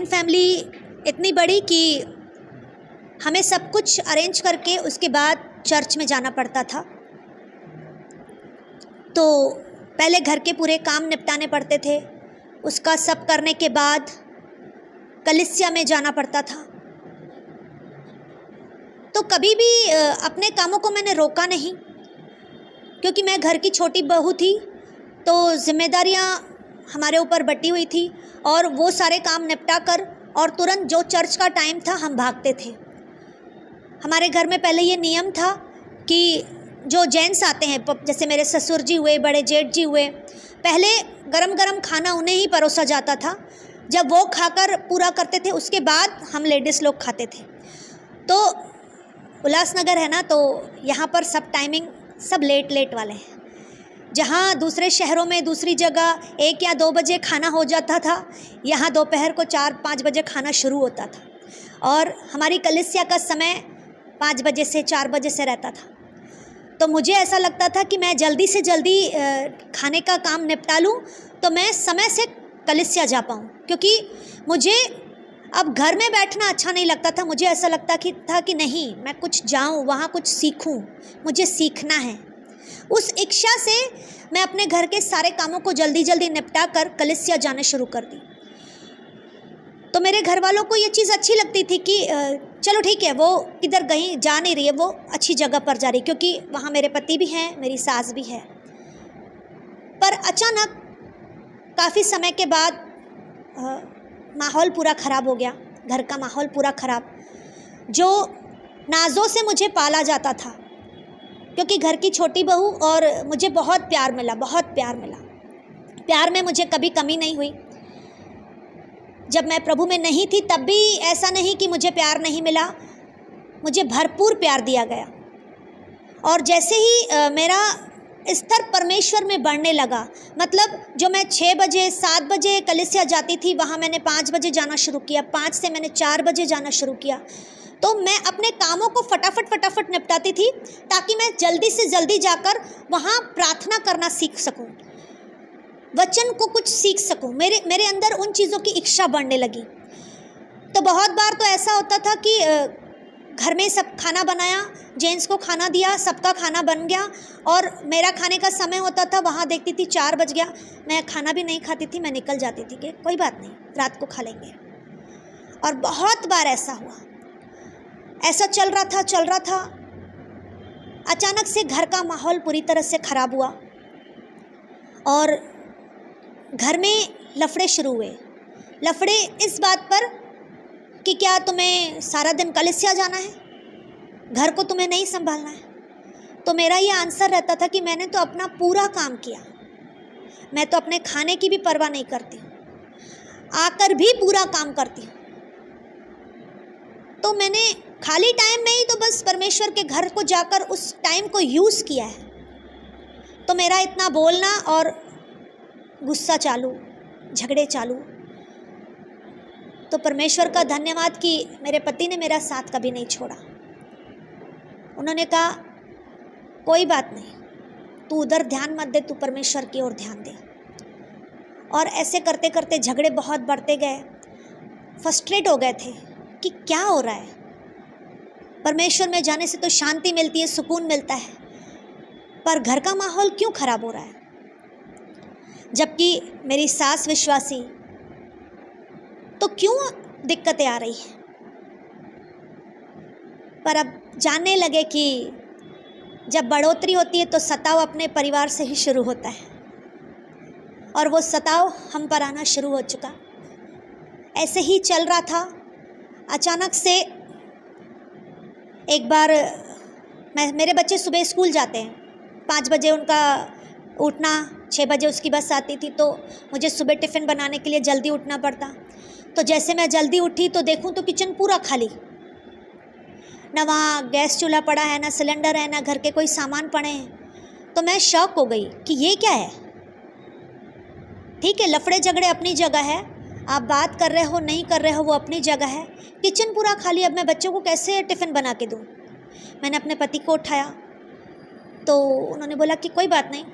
फैमिली इतनी बड़ी कि हमें सब कुछ अरेंज करके उसके बाद चर्च में जाना पड़ता था। तो पहले घर के पूरे काम निपटाने पड़ते थे, उसका सब करने के बाद कलीसिया में जाना पड़ता था। तो कभी भी अपने कामों को मैंने रोका नहीं, क्योंकि मैं घर की छोटी बहू थी तो जिम्मेदारियां हमारे ऊपर बटी हुई थी और वो सारे काम निपटा कर और तुरंत जो चर्च का टाइम था हम भागते थे। हमारे घर में पहले ये नियम था कि जो जेंट्स आते हैं, जैसे मेरे ससुर जी हुए, बड़े जेठ जी हुए, पहले गरम गरम खाना उन्हें ही परोसा जाता था। जब वो खाकर पूरा करते थे उसके बाद हम लेडीज़ लोग खाते थे। तो उल्लासनगर है ना, तो यहाँ पर सब टाइमिंग सब लेट वाले हैं। जहाँ दूसरे शहरों में दूसरी जगह 1 या 2 बजे खाना हो जाता था, यहाँ दोपहर को 4-5 बजे खाना शुरू होता था और हमारी कलीसिया का समय 5 बजे से 4 बजे से रहता था। तो मुझे ऐसा लगता था कि मैं जल्दी से जल्दी खाने का काम निपटा लूँ तो मैं समय से कलीसिया जा पाऊँ, क्योंकि मुझे अब घर में बैठना अच्छा नहीं लगता था। मुझे ऐसा लगता था कि नहीं, मैं कुछ जाऊँ, वहाँ कुछ सीखूँ, मुझे सीखना है। उस इच्छा से मैं अपने घर के सारे कामों को जल्दी जल्दी निपटा कर कलीसिया जाना शुरू कर दी। तो मेरे घर वालों को ये चीज़ अच्छी लगती थी कि चलो ठीक है, वो किधर गई जा नहीं रही है, वो अच्छी जगह पर जा रही, क्योंकि वहाँ मेरे पति भी हैं, मेरी सास भी है। पर अचानक काफ़ी समय के बाद माहौल पूरा ख़राब हो गया, घर का माहौल पूरा ख़राब। जो नाज़ों से मुझे पाला जाता था, क्योंकि घर की छोटी बहू, और मुझे बहुत प्यार मिला, बहुत प्यार मिला। प्यार में मुझे कभी कमी नहीं हुई। जब मैं प्रभु में नहीं थी तब भी ऐसा नहीं कि मुझे प्यार नहीं मिला, मुझे भरपूर प्यार दिया गया। और जैसे ही मेरा स्तर परमेश्वर में बढ़ने लगा, मतलब जो मैं 6 बजे 7 बजे कलीसिया जाती थी, वहाँ मैंने 5 बजे जाना शुरू किया, 5 से मैंने 4 बजे जाना शुरू किया। तो मैं अपने कामों को फटाफट निपटाती थी, ताकि मैं जल्दी से जल्दी जाकर वहाँ प्रार्थना करना सीख सकूँ, वचन को कुछ सीख सकूँ। मेरे अंदर उन चीज़ों की इच्छा बढ़ने लगी। तो बहुत बार तो ऐसा होता था कि घर में सब खाना बनाया, जेंट्स को खाना दिया, सबका खाना बन गया, और मेरा खाने का समय होता था, वहाँ देखती थी 4 बज गया, मैं खाना भी नहीं खाती थी, मैं निकल जाती थी कि कोई बात नहीं, रात को खा लेंगे। और बहुत बार ऐसा हुआ, ऐसा चल रहा था। अचानक से घर का माहौल पूरी तरह से ख़राब हुआ और घर में लफड़े शुरू हुए। लफड़े इस बात पर कि क्या तुम्हें सारा दिन कलीसिया जाना है, घर को तुम्हें नहीं संभालना है। तो मेरा ये आंसर रहता था कि मैंने तो अपना पूरा काम किया, मैं तो अपने खाने की भी परवाह नहीं करती, आकर भी पूरा काम करती हूँ। तो मैंने खाली टाइम में ही तो बस परमेश्वर के घर को जाकर उस टाइम को यूज़ किया है। तो मेरा इतना बोलना और गुस्सा चालू, झगड़े चालू। तो परमेश्वर का धन्यवाद कि मेरे पति ने मेरा साथ कभी नहीं छोड़ा। उन्होंने कहा कोई बात नहीं, तू उधर ध्यान मत दे, तू परमेश्वर की ओर ध्यान दे। और ऐसे करते करते झगड़े बहुत बढ़ते गए, फ्रस्ट्रेट हो गए थे कि क्या हो रहा है। परमेश्वर में जाने से तो शांति मिलती है, सुकून मिलता है, पर घर का माहौल क्यों खराब हो रहा है। जबकि मेरी सास विश्वासी, तो क्यों दिक्कतें आ रही हैं। पर अब जानने लगे कि जब बढ़ोतरी होती है तो सताव अपने परिवार से ही शुरू होता है, और वो सताव हम पर आना शुरू हो चुका। ऐसे ही चल रहा था। अचानक से एक बार मेरे बच्चे सुबह स्कूल जाते हैं, 5 बजे उनका उठना, 6 बजे उसकी बस आती थी, तो मुझे सुबह टिफ़िन बनाने के लिए जल्दी उठना पड़ता। तो जैसे मैं जल्दी उठी तो देखूं तो किचन पूरा खाली, ना वहाँ गैस चूल्हा पड़ा है, ना सिलेंडर है, ना घर के कोई सामान पड़े हैं। तो मैं शॉक हो गई कि ये क्या है। ठीक है, लफड़े झगड़े अपनी जगह है, आप बात कर रहे हो नहीं कर रहे हो वो अपनी जगह है, किचन पूरा खाली, अब मैं बच्चों को कैसे टिफ़िन बना के दूँ। मैंने अपने पति को उठाया तो उन्होंने बोला कि कोई बात नहीं,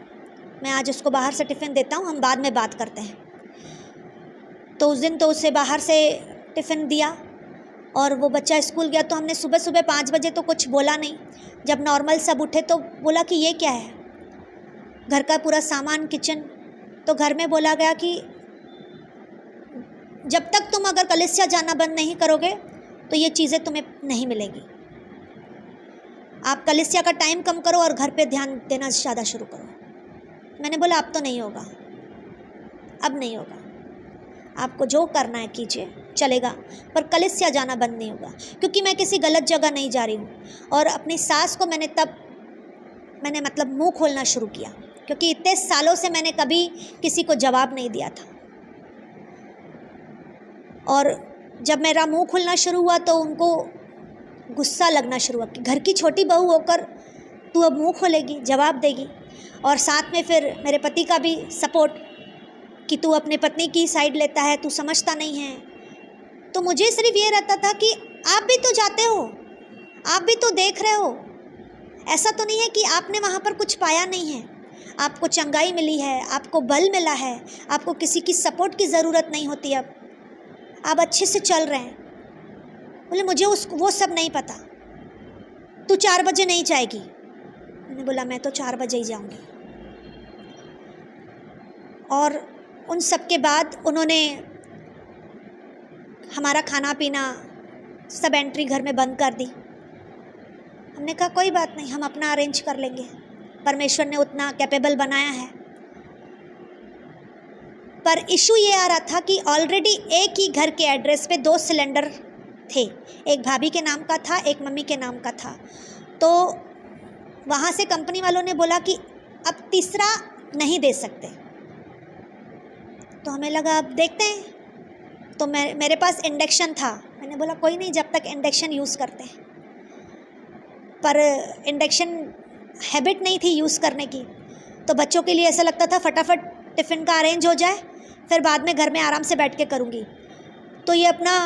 मैं आज उसको बाहर से टिफ़िन देता हूँ, हम बाद में बात करते हैं। तो उस दिन तो उसे बाहर से टिफ़िन दिया और वो बच्चा स्कूल गया। तो हमने सुबह सुबह 5 बजे तो कुछ बोला नहीं। जब नॉर्मल सब उठे तो बोला कि ये क्या है, घर का पूरा सामान किचन। तो घर में बोला गया कि जब तक तुम अगर कलीसिया जाना बंद नहीं करोगे तो ये चीज़ें तुम्हें नहीं मिलेगी। आप कलीसिया का टाइम कम करो और घर पे ध्यान देना ज़्यादा शुरू करो। मैंने बोला अब तो नहीं होगा, अब नहीं होगा, आपको जो करना है कीजिए, चलेगा, पर कलीसिया जाना बंद नहीं होगा। क्योंकि मैं किसी गलत जगह नहीं जा रही हूँ। और अपनी सास को मैंने मतलब मुंह खोलना शुरू किया, क्योंकि इतने सालों से मैंने कभी किसी को जवाब नहीं दिया था। और जब मेरा मुंह खुलना शुरू हुआ तो उनको गुस्सा लगना शुरू हुआ कि घर की छोटी बहू होकर तू अब मुंह खोलेगी, जवाब देगी। और साथ में फिर मेरे पति का भी सपोर्ट कि तू अपने पत्नी की साइड लेता है, तू समझता नहीं है। तो मुझे सिर्फ ये रहता था कि आप भी तो जाते हो, आप भी तो देख रहे हो, ऐसा तो नहीं है कि आपने वहाँ पर कुछ पाया नहीं है। आपको चंगाई मिली है, आपको बल मिला है, आपको किसी की सपोर्ट की ज़रूरत नहीं होती। अब आप अच्छे से चल रहे हैं। बोले मुझे वो सब नहीं पता, तू 4 बजे नहीं जाएगी, मैंने बोला मैं तो 4 बजे ही जाऊंगी। और उन सब के बाद उन्होंने हमारा खाना पीना सब एंट्री घर में बंद कर दी। हमने कहा कोई बात नहीं, हम अपना अरेंज कर लेंगे, परमेश्वर ने उतना कैपेबल बनाया है। पर इशू ये आ रहा था कि ऑलरेडी एक ही घर के एड्रेस पे 2 सिलेंडर थे, एक भाभी के नाम का था, एक मम्मी के नाम का था। तो वहाँ से कंपनी वालों ने बोला कि अब तीसरा नहीं दे सकते। तो हमें लगा अब देखते हैं। तो मेरे पास इंडक्शन था, मैंने बोला कोई नहीं, जब तक इंडक्शन यूज़ करते हैं। पर इंडक्शन हैबिट नहीं थी यूज़ करने की, तो बच्चों के लिए ऐसा लगता था फटाफट टिफ़िन का अरेंज हो जाए, फिर बाद में घर में आराम से बैठ के करूँगी। तो ये अपना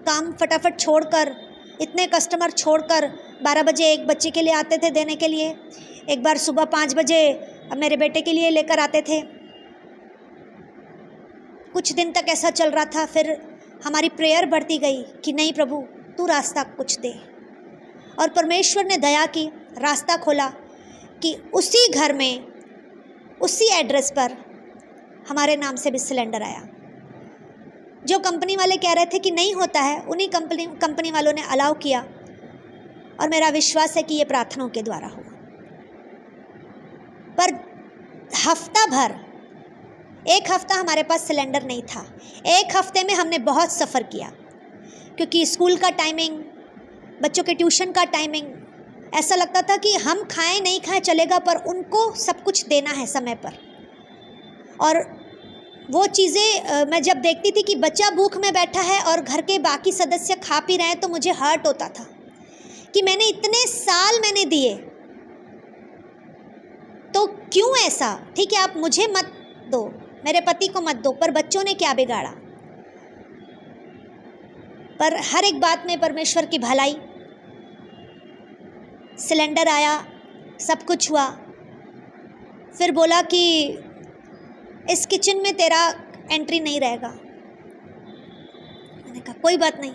काम फटाफट छोड़कर, इतने कस्टमर छोड़कर 12 बजे एक बच्चे के लिए आते थे देने के लिए, एक बार सुबह 5 बजे मेरे बेटे के लिए लेकर आते थे। कुछ दिन तक ऐसा चल रहा था। फिर हमारी प्रेयर बढ़ती गई कि नहीं प्रभु तू रास्ता कुछ दे, और परमेश्वर ने दया की, रास्ता खोला कि उसी घर में उसी एड्रेस पर हमारे नाम से भी सिलेंडर आया। जो कंपनी वाले कह रहे थे कि नहीं होता है, उन्हीं कंपनी वालों ने अलाउ किया, और मेरा विश्वास है कि ये प्रार्थनाओं के द्वारा हुआ। पर हफ्ता भर, एक हफ्ता हमारे पास सिलेंडर नहीं था। एक हफ्ते में हमने बहुत सफ़र किया, क्योंकि स्कूल का टाइमिंग, बच्चों के ट्यूशन का टाइमिंग, ऐसा लगता था कि हम खाएं नहीं खाएं चलेगा, पर उनको सब कुछ देना है समय पर। और वो चीज़ें मैं जब देखती थी कि बच्चा भूख में बैठा है और घर के बाकी सदस्य खा पी रहे हैं, तो मुझे हर्ट होता था कि मैंने इतने साल मैंने दिए, तो क्यों ऐसा? ठीक है आप मुझे मत दो, मेरे पति को मत दो, पर बच्चों ने क्या बिगाड़ा? पर हर एक बात में परमेश्वर की भलाई। सिलेंडर आया, सब कुछ हुआ। फिर बोला कि इस किचन में तेरा एंट्री नहीं रहेगा। मैंने कहा कोई बात नहीं।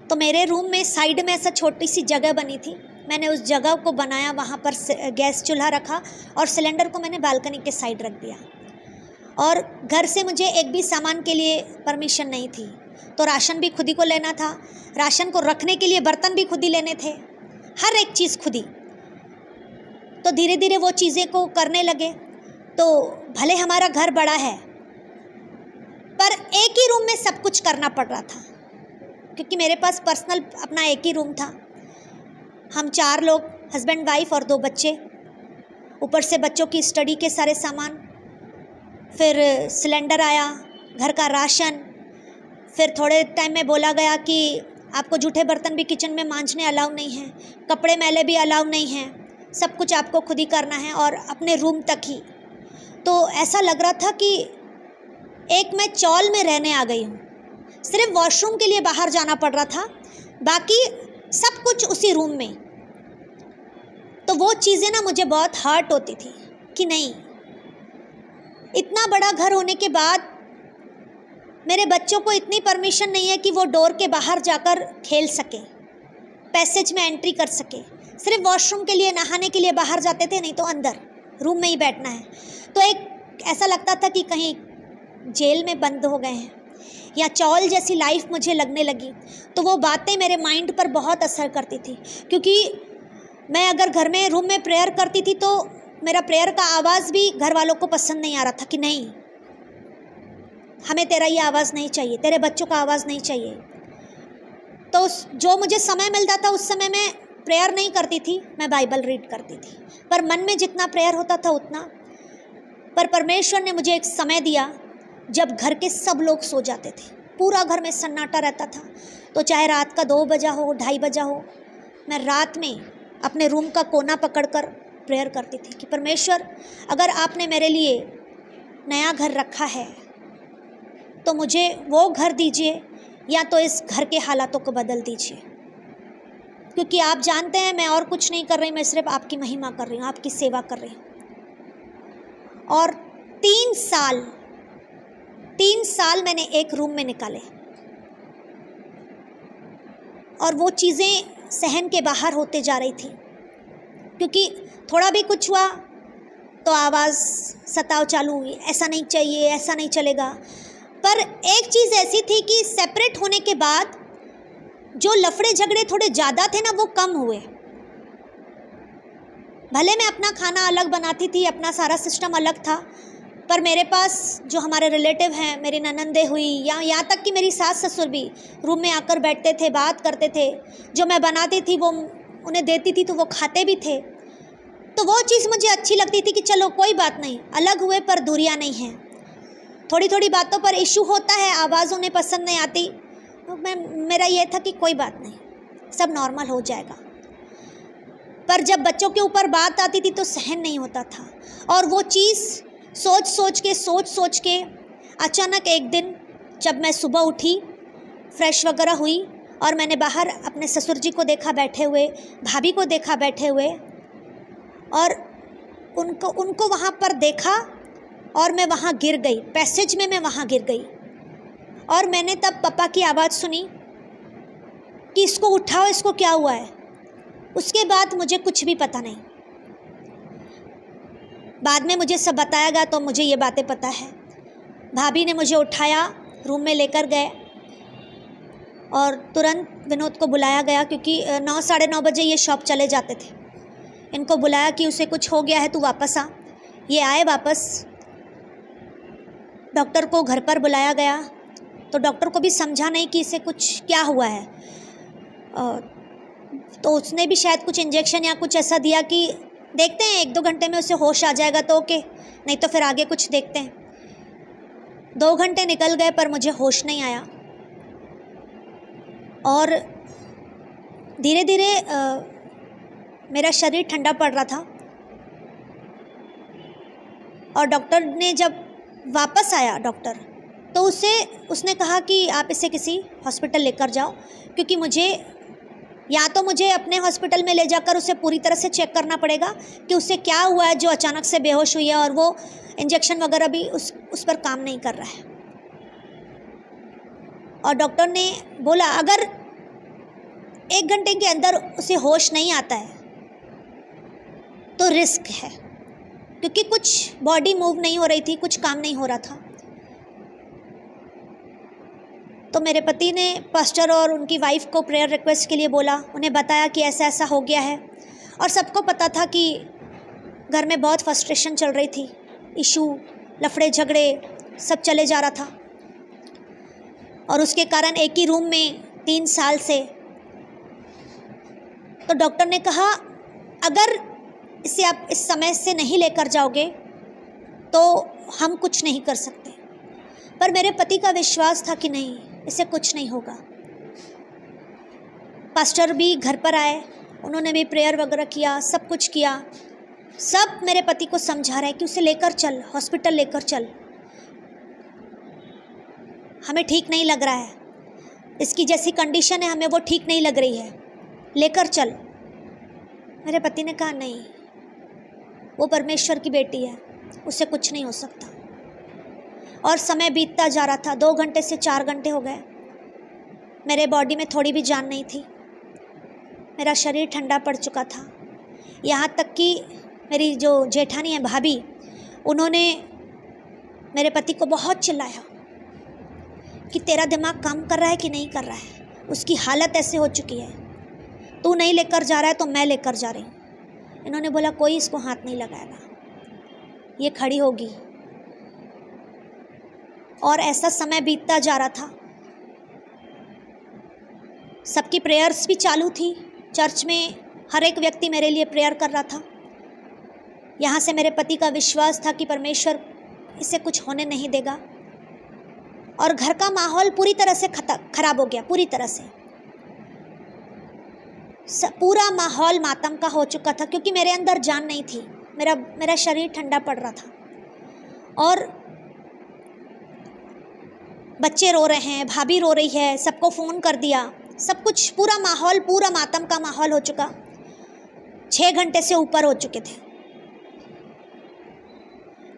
तो मेरे रूम में साइड में ऐसा छोटी सी जगह बनी थी, मैंने उस जगह को बनाया, वहाँ पर गैस चूल्हा रखा और सिलेंडर को मैंने बालकनी के साइड रख दिया। और घर से मुझे एक भी सामान के लिए परमिशन नहीं थी, तो राशन भी खुद ही को लेना था, राशन को रखने के लिए बर्तन भी खुद ही लेने थे, हर एक चीज़ खुद ही। तो धीरे धीरे वो चीज़ें को करने लगे। तो भले हमारा घर बड़ा है, पर एक ही रूम में सब कुछ करना पड़ रहा था, क्योंकि मेरे पास पर्सनल अपना एक ही रूम था। हम 4 लोग, हस्बैंड वाइफ और 2 बच्चे, ऊपर से बच्चों की स्टडी के सारे सामान, फिर सिलेंडर आया, घर का राशन। फिर थोड़े टाइम में बोला गया कि आपको जूठे बर्तन भी किचन में मांजने अलाउ नहीं है, कपड़े मैले भी अलाउ नहीं हैं, सब कुछ आपको खुद ही करना है, और अपने रूम तक ही। तो ऐसा लग रहा था कि एक मैं चौल में रहने आ गई हूँ। सिर्फ वॉशरूम के लिए बाहर जाना पड़ रहा था, बाकी सब कुछ उसी रूम में। तो वो चीज़ें ना मुझे बहुत हर्ट होती थी कि नहीं, इतना बड़ा घर होने के बाद मेरे बच्चों को इतनी परमिशन नहीं है कि वो डोर के बाहर जाकर खेल सके, पैसेज में एंट्री कर सके। सिर्फ वॉशरूम के लिए, नहाने के लिए बाहर जाते थे, नहीं तो अंदर रूम में ही बैठना है। तो एक ऐसा लगता था कि कहीं जेल में बंद हो गए हैं, या चौल जैसी लाइफ मुझे लगने लगी। तो वो बातें मेरे माइंड पर बहुत असर करती थी, क्योंकि मैं अगर घर में रूम में प्रेयर करती थी तो मेरा प्रेयर का आवाज़ भी घर वालों को पसंद नहीं आ रहा था कि नहीं, हमें तेरा ये आवाज़ नहीं चाहिए, तेरे बच्चों का आवाज़ नहीं चाहिए। तो जो मुझे समय मिलता था उस समय मैं प्रेयर नहीं करती थी, मैं बाइबल रीड करती थी। पर मन में जितना प्रेयर होता था उतना। पर परमेश्वर ने मुझे एक समय दिया जब घर के सब लोग सो जाते थे, पूरा घर में सन्नाटा रहता था। तो चाहे रात का 2 बजा हो, 2:30 बजा हो, मैं रात में अपने रूम का कोना पकड़कर प्रेयर करती थी कि परमेश्वर अगर आपने मेरे लिए नया घर रखा है तो मुझे वो घर दीजिए, या तो इस घर के हालातों को बदल दीजिए। क्योंकि आप जानते हैं मैं और कुछ नहीं कर रही, मैं सिर्फ आपकी महिमा कर रही हूँ, आपकी सेवा कर रही हूँ। और 3 साल मैंने एक रूम में निकाले, और वो चीज़ें सहन के बाहर होते जा रही थी, क्योंकि थोड़ा भी कुछ हुआ तो आवाज़ सताव चालू हुई, ऐसा नहीं चाहिए, ऐसा नहीं चलेगा। पर एक चीज़ ऐसी थी कि सेपरेट होने के बाद जो लफड़े झगड़े थोड़े ज़्यादा थे ना, वो कम हुए। भले मैं अपना खाना अलग बनाती थी, अपना सारा सिस्टम अलग था, पर मेरे पास जो हमारे रिलेटिव हैं, मेरी ननंदे हुई या यहाँ तक कि मेरी सास ससुर भी रूम में आकर बैठते थे, बात करते थे। जो मैं बनाती थी वो उन्हें देती थी तो वो खाते भी थे। तो वो चीज़ मुझे अच्छी लगती थी कि चलो कोई बात नहीं, अलग हुए पर दूरियां नहीं हैं। थोड़ी थोड़ी बातों पर इशू होता है, आवाज़ उन्हें पसंद नहीं आती, तो मेरा ये था कि कोई बात नहीं, सब नॉर्मल हो जाएगा। पर जब बच्चों के ऊपर बात आती थी तो सहन नहीं होता था। और वो चीज़ सोच सोच के अचानक एक दिन जब मैं सुबह उठी, फ्रेश वगैरह हुई और मैंने बाहर अपने ससुर जी को देखा बैठे हुए, भाभी को देखा बैठे हुए, और उनको वहाँ पर देखा और मैं वहाँ गिर गई, पैसेज में मैं वहाँ गिर गई। और मैंने तब पापा की आवाज़ सुनी कि इसको उठाओ, इसको क्या हुआ है। उसके बाद मुझे कुछ भी पता नहीं। बाद में मुझे सब बताया गया तो मुझे ये बातें पता है। भाभी ने मुझे उठाया, रूम में लेकर गए और तुरंत विनोद को बुलाया गया, क्योंकि 9 साढ़े 9 बजे ये शॉप चले जाते थे। इनको बुलाया कि उसे कुछ हो गया है, तू वापस आ। ये आए वापस। डॉक्टर को घर पर बुलाया गया तो डॉक्टर को भी समझा नहीं कि इसे कुछ क्या हुआ है। तो उसने भी शायद कुछ इंजेक्शन या कुछ ऐसा दिया कि देखते हैं 1-2 घंटे में उसे होश आ जाएगा तो ओके, नहीं तो फिर आगे कुछ देखते हैं। 2 घंटे निकल गए पर मुझे होश नहीं आया और धीरे धीरे मेरा शरीर ठंडा पड़ रहा था। और डॉक्टर ने जब वापस आया डॉक्टर, तो उसने कहा कि आप इसे किसी हॉस्पिटल लेकर जाओ, क्योंकि मुझे या तो मुझे अपने हॉस्पिटल में ले जाकर उसे पूरी तरह से चेक करना पड़ेगा कि उसे क्या हुआ है जो अचानक से बेहोश हुई है और वो इंजेक्शन वगैरह भी उस पर काम नहीं कर रहा है। और डॉक्टर ने बोला अगर 1 घंटे के अंदर उसे होश नहीं आता है तो रिस्क है, क्योंकि कुछ बॉडी मूव नहीं हो रही थी, कुछ काम नहीं हो रहा था। तो मेरे पति ने पास्टर और उनकी वाइफ को प्रेयर रिक्वेस्ट के लिए बोला, उन्हें बताया कि ऐसा ऐसा हो गया है। और सबको पता था कि घर में बहुत फ्रस्ट्रेशन चल रही थी, इशू, लफड़े झगड़े सब चले जा रहा था। और उसके कारण एक ही रूम में 3 साल से। तो डॉक्टर ने कहा अगर इसे आप इस समय से नहीं लेकर जाओगे तो हम कुछ नहीं कर सकते। पर मेरे पति का विश्वास था कि नहीं, इसे कुछ नहीं होगा। पास्टर भी घर पर आए, उन्होंने भी प्रेयर वगैरह किया, सब कुछ किया। सब मेरे पति को समझा रहे कि उसे लेकर चल, हॉस्पिटल लेकर चल, हमें ठीक नहीं लग रहा है, इसकी जैसी कंडीशन है हमें वो ठीक नहीं लग रही है, लेकर चल। मेरे पति ने कहा नहीं, वो परमेश्वर की बेटी है, उससे कुछ नहीं हो सकता। और समय बीतता जा रहा था, 2 घंटे से 4 घंटे हो गए। मेरे बॉडी में थोड़ी भी जान नहीं थी, मेरा शरीर ठंडा पड़ चुका था। यहाँ तक कि मेरी जो जेठानी है भाभी, उन्होंने मेरे पति को बहुत चिल्लाया कि तेरा दिमाग काम कर रहा है कि नहीं कर रहा है, उसकी हालत ऐसे हो चुकी है, तू नहीं लेकर जा रहा है तो मैं लेकर जा रही हूँ। इन्होंने बोला कोई इसको हाथ नहीं लगाएगा, ये खड़ी होगी। और ऐसा समय बीतता जा रहा था, सबकी प्रेयर्स भी चालू थी। चर्च में हर एक व्यक्ति मेरे लिए प्रेयर कर रहा था। यहाँ से मेरे पति का विश्वास था कि परमेश्वर इसे कुछ होने नहीं देगा। और घर का माहौल पूरी तरह से खराब हो गया, पूरी तरह से पूरा माहौल मातम का हो चुका था, क्योंकि मेरे अंदर जान नहीं थी, मेरा शरीर ठंडा पड़ रहा था। और बच्चे रो रहे हैं, भाभी रो रही है, सबको फ़ोन कर दिया, सब कुछ, पूरा माहौल, पूरा मातम का माहौल हो चुका। 6 घंटे से ऊपर हो चुके थे।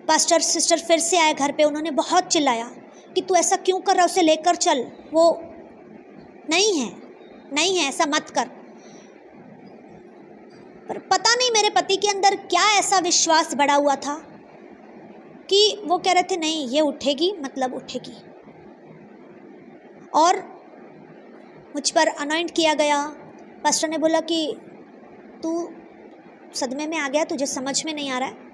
पास्टर सिस्टर फिर से आए घर पे, उन्होंने बहुत चिल्लाया कि तू ऐसा क्यों कर रहा है, उसे लेकर चल, वो नहीं है, ऐसा मत कर। पर पता नहीं मेरे पति के अंदर क्या ऐसा विश्वास बढ़ा हुआ था कि वो कह रहे थे नहीं ये उठेगी मतलब उठेगी। और मुझ पर अनॉइंट किया गया। पास्टर ने बोला कि तू सदमे में आ गया, तुझे समझ में नहीं आ रहा है।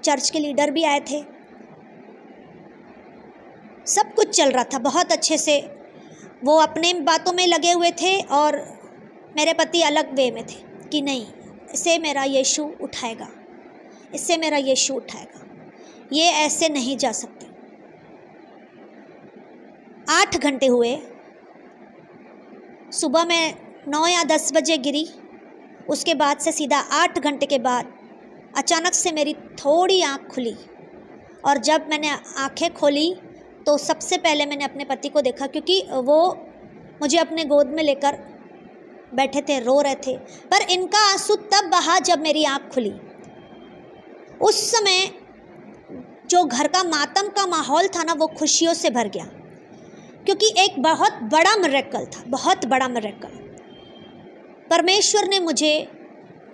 चर्च के लीडर भी आए थे, सब कुछ चल रहा था बहुत अच्छे से। वो अपने बातों में लगे हुए थे और मेरे पति अलग वे में थे कि नहीं, इसे मेरा यीशु उठाएगा, इससे मेरा यीशु उठाएगा, ये ऐसे नहीं जा सकते। 8 घंटे हुए, सुबह में 9 या 10 बजे गिरी। उसके बाद से सीधा 8 घंटे के बाद अचानक से मेरी थोड़ी आँख खुली और जब मैंने आँखें खोली तो सबसे पहले मैंने अपने पति को देखा, क्योंकि वो मुझे अपने गोद में लेकर बैठे थे, रो रहे थे। पर इनका आंसू तब बहा जब मेरी आँख खुली। उस समय जो घर का मातम का माहौल था ना, वो खुशियों से भर गया, क्योंकि एक बहुत बड़ा मिरेकल था, बहुत बड़ा मिरेकल। परमेश्वर ने मुझे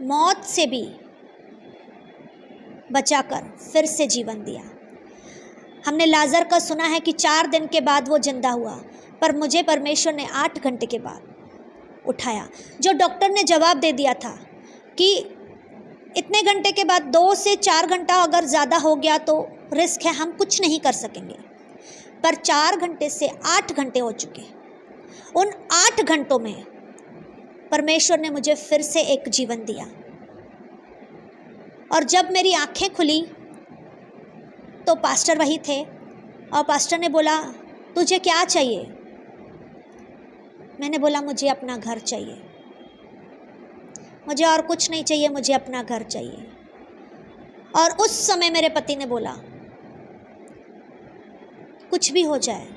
मौत से भी बचाकर फिर से जीवन दिया। हमने लाजर का सुना है कि 4 दिन के बाद वो जिंदा हुआ, पर मुझे परमेश्वर ने 8 घंटे के बाद उठाया। जो डॉक्टर ने जवाब दे दिया था कि इतने घंटे के बाद 2 से 4 घंटा अगर ज़्यादा हो गया तो रिस्क है, हम कुछ नहीं कर सकेंगे, पर 4 घंटे से 8 घंटे हो चुके। उन 8 घंटों में परमेश्वर ने मुझे फिर से एक जीवन दिया। और जब मेरी आंखें खुली तो पास्टर वही थे और पास्टर ने बोला तुझे क्या चाहिए? मैंने बोला मुझे अपना घर चाहिए, मुझे और कुछ नहीं चाहिए, मुझे अपना घर चाहिए। और उस समय मेरे पति ने बोला कुछ भी हो जाए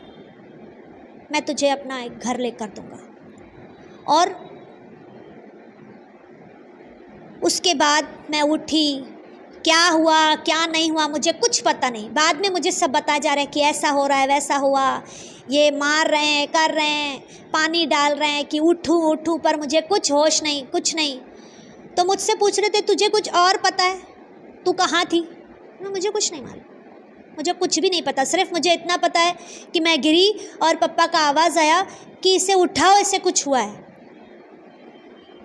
मैं तुझे अपना एक घर लेकर दूंगा। और उसके बाद मैं उठी, क्या हुआ क्या नहीं हुआ मुझे कुछ पता नहीं। बाद में मुझे सब बताया जा रहा है कि ऐसा हो रहा है, वैसा हुआ, ये मार रहे हैं, कर रहे हैं, पानी डाल रहे हैं कि उठूं उठूं, पर मुझे कुछ होश नहीं, कुछ नहीं। तो मुझसे पूछ रहे थे तुझे कुछ और पता है, तू कहाँ थी? मुझे कुछ नहीं मालूम, मुझे कुछ भी नहीं पता। सिर्फ मुझे इतना पता है कि मैं गिरी और पप्पा का आवाज़ आया कि इसे उठाओ, इसे कुछ हुआ है,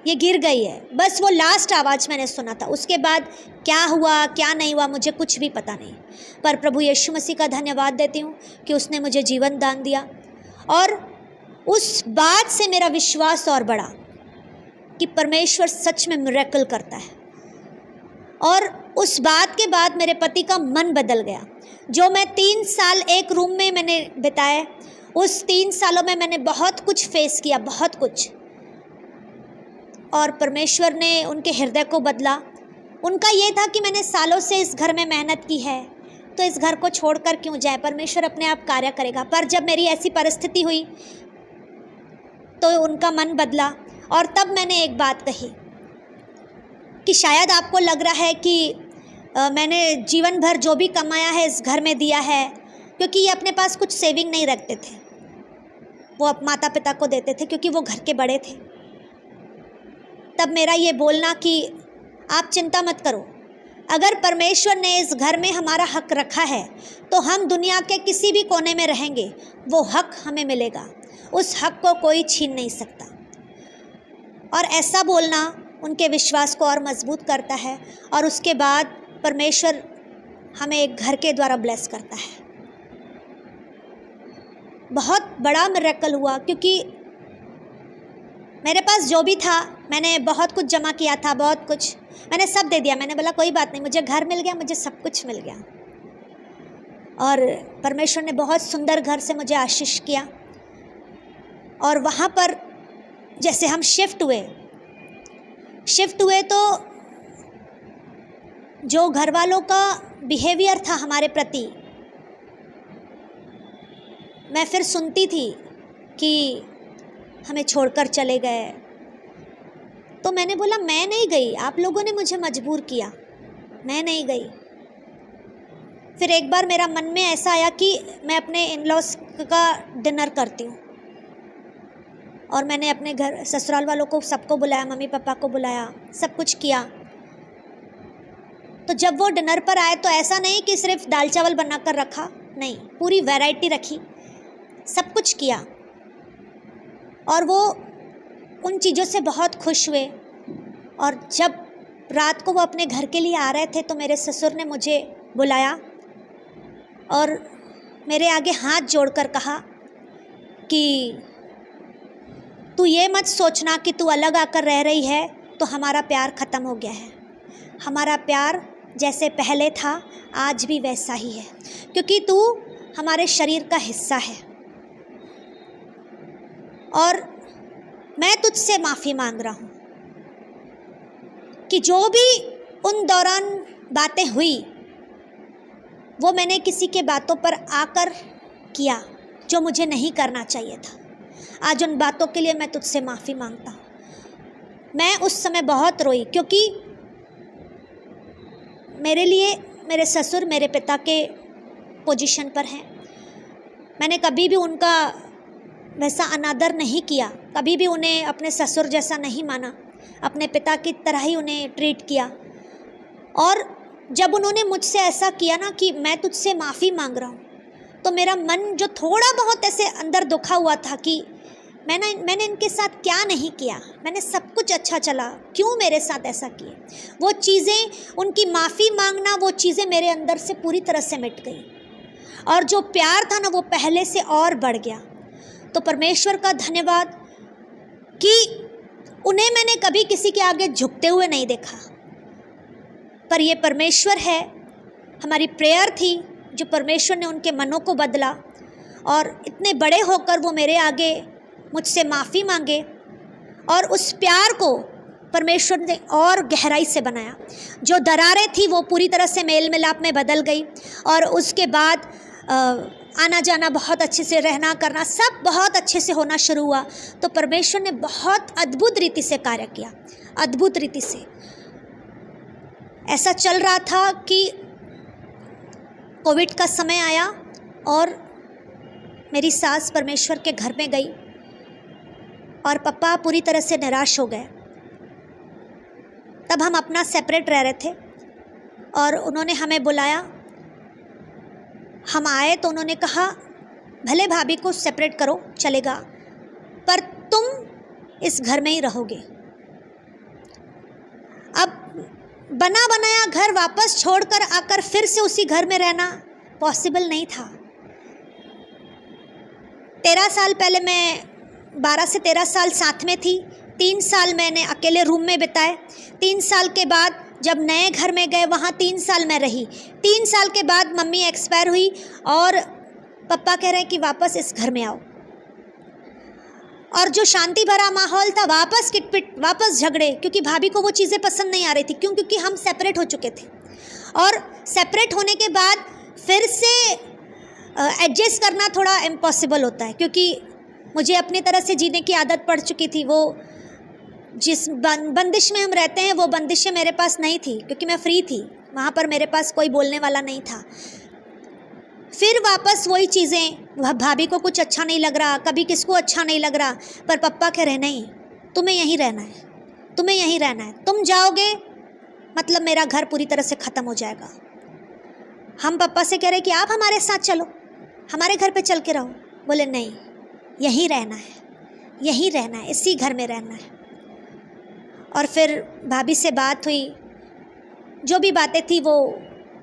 ये गिर गई है। बस वो लास्ट आवाज़ मैंने सुना था। उसके बाद क्या हुआ क्या नहीं हुआ मुझे कुछ भी पता नहीं। पर प्रभु यीशु मसीह का धन्यवाद देती हूँ कि उसने मुझे जीवन दान दिया। और उस बात से मेरा विश्वास और बढ़ा कि परमेश्वर सच में मिरेकल करता है। और उस बात के बाद मेरे पति का मन बदल गया। जो मैं 3 साल एक रूम में मैंने बिताए, उस 3 सालों में मैंने बहुत कुछ फेस किया, बहुत कुछ। और परमेश्वर ने उनके हृदय को बदला। उनका ये था कि मैंने सालों से इस घर में मेहनत की है तो इस घर को छोड़कर क्यों जाए, परमेश्वर अपने आप कार्य करेगा। पर जब मेरी ऐसी परिस्थिति हुई तो उनका मन बदला। और तब मैंने एक बात कही कि शायद आपको लग रहा है कि मैंने जीवन भर जो भी कमाया है इस घर में दिया है, क्योंकि ये अपने पास कुछ सेविंग नहीं रखते थे, वो अब माता पिता को देते थे क्योंकि वो घर के बड़े थे। तब मेरा ये बोलना कि आप चिंता मत करो, अगर परमेश्वर ने इस घर में हमारा हक रखा है तो हम दुनिया के किसी भी कोने में रहेंगे, वो हक हमें मिलेगा, उस हक को कोई छीन नहीं सकता। और ऐसा बोलना उनके विश्वास को और मजबूत करता है। और उसके बाद परमेश्वर हमें एक घर के द्वारा ब्लेस करता है। बहुत बड़ा मिरेकल हुआ, क्योंकि मेरे पास जो भी था मैंने बहुत कुछ जमा किया था, बहुत कुछ मैंने सब दे दिया। मैंने बोला कोई बात नहीं, मुझे घर मिल गया, मुझे सब कुछ मिल गया। और परमेश्वर ने बहुत सुंदर घर से मुझे आशीष किया। और वहाँ पर जैसे हम शिफ्ट हुए तो जो घर वालों का बिहेवियर था हमारे प्रति, मैं फिर सुनती थी कि हमें छोड़कर चले गए। तो मैंने बोला मैं नहीं गई, आप लोगों ने मुझे मजबूर किया, मैं नहीं गई। फिर एक बार मेरा मन में ऐसा आया कि मैं अपने इन लॉज का डिनर करती हूँ। और मैंने अपने घर ससुराल वालों को सबको बुलाया, मम्मी पापा को बुलाया, सब कुछ किया। तो जब वो डिनर पर आए तो ऐसा नहीं कि सिर्फ दाल चावल बना कर रखा, नहीं, पूरी वैरायटी रखी, सब कुछ किया। और वो उन चीज़ों से बहुत खुश हुए। और जब रात को वो अपने घर के लिए आ रहे थे तो मेरे ससुर ने मुझे बुलाया और मेरे आगे हाथ जोड़कर कहा कि तू ये मत सोचना कि तू अलग आकर रह रही है तो हमारा प्यार ख़त्म हो गया है। हमारा प्यार जैसे पहले था आज भी वैसा ही है, क्योंकि तू हमारे शरीर का हिस्सा है। और मैं तुझसे माफ़ी मांग रहा हूँ कि जो भी उन दौरान बातें हुई वो मैंने किसी के बातों पर आकर किया जो मुझे नहीं करना चाहिए था। आज उन बातों के लिए मैं तुझसे माफ़ी मांगता हूँ। मैं उस समय बहुत रोई, क्योंकि मेरे लिए मेरे ससुर मेरे पिता के पोजीशन पर हैं। मैंने कभी भी उनका वैसा अनादर नहीं किया, कभी भी उन्हें अपने ससुर जैसा नहीं माना, अपने पिता की तरह ही उन्हें ट्रीट किया। और जब उन्होंने मुझसे ऐसा किया ना कि मैं तुझसे माफ़ी मांग रहा हूँ, तो मेरा मन जो थोड़ा बहुत ऐसे अंदर दुखा हुआ था कि मैंने इनके साथ क्या नहीं किया, मैंने सब कुछ अच्छा चला, क्यों मेरे साथ ऐसा किए। वो चीज़ें, उनकी माफ़ी मांगना, वो चीज़ें मेरे अंदर से पूरी तरह से मिट गई और जो प्यार था ना वो पहले से और बढ़ गया। तो परमेश्वर का धन्यवाद कि उन्हें मैंने कभी किसी के आगे झुकते हुए नहीं देखा, पर ये परमेश्वर है, हमारी प्रेयर थी जो परमेश्वर ने उनके मनों को बदला और इतने बड़े होकर वो मेरे आगे मुझसे माफ़ी मांगे और उस प्यार को परमेश्वर ने और गहराई से बनाया। जो दरारें थी वो पूरी तरह से मेल मिलाप में बदल गई और उसके बाद आना जाना बहुत अच्छे से, रहना करना सब बहुत अच्छे से होना शुरू हुआ। तो परमेश्वर ने बहुत अद्भुत रीति से कार्य किया, अद्भुत रीति से। ऐसा चल रहा था कि कोविड का समय आया और मेरी सास परमेश्वर के घर में गई और पापा पूरी तरह से निराश हो गए। तब हम अपना सेपरेट रह रहे थे और उन्होंने हमें बुलाया। हम आए तो उन्होंने कहा भले भाभी को सेपरेट करो चलेगा, पर तुम इस घर में ही रहोगे। अब बना बनाया घर वापस छोड़कर आकर फिर से उसी घर में रहना पॉसिबल नहीं था। 13 साल पहले मैं 12 से 13 साल साथ में थी, 3 साल मैंने अकेले रूम में बिताए। 3 साल के बाद जब नए घर में गए वहाँ 3 साल मैं रही। 3 साल के बाद मम्मी एक्सपायर हुई और पापा कह रहे हैं कि वापस इस घर में आओ। और जो शांति भरा माहौल था, वापस किटपिट, वापस झगड़े, क्योंकि भाभी को वो चीज़ें पसंद नहीं आ रही थी। क्योंकि हम सेपरेट हो चुके थे और सेपरेट होने के बाद फिर से एडजस्ट करना थोड़ा इम्पॉसिबल होता है, क्योंकि मुझे अपनी तरह से जीने की आदत पड़ चुकी थी। वो जिस बंदिश में हम रहते हैं वो बंदिशें मेरे पास नहीं थी, क्योंकि मैं फ्री थी, वहाँ पर मेरे पास कोई बोलने वाला नहीं था। फिर वापस वही चीज़ें, भाभी को कुछ अच्छा नहीं लग रहा, कभी किसको अच्छा नहीं लग रहा, पर पापा कह रहे नहीं तुम्हें यहीं रहना है, तुम्हें यहीं रहना है, तुम जाओगे मतलब मेरा घर पूरी तरह से ख़त्म हो जाएगा। हम पापा से कह रहे कि आप हमारे साथ चलो, हमारे घर पे चल के रहो। बोले नहीं, यहीं रहना है, यहीं रहना है, इसी घर में रहना है। और फिर भाभी से बात हुई, जो भी बातें थी वो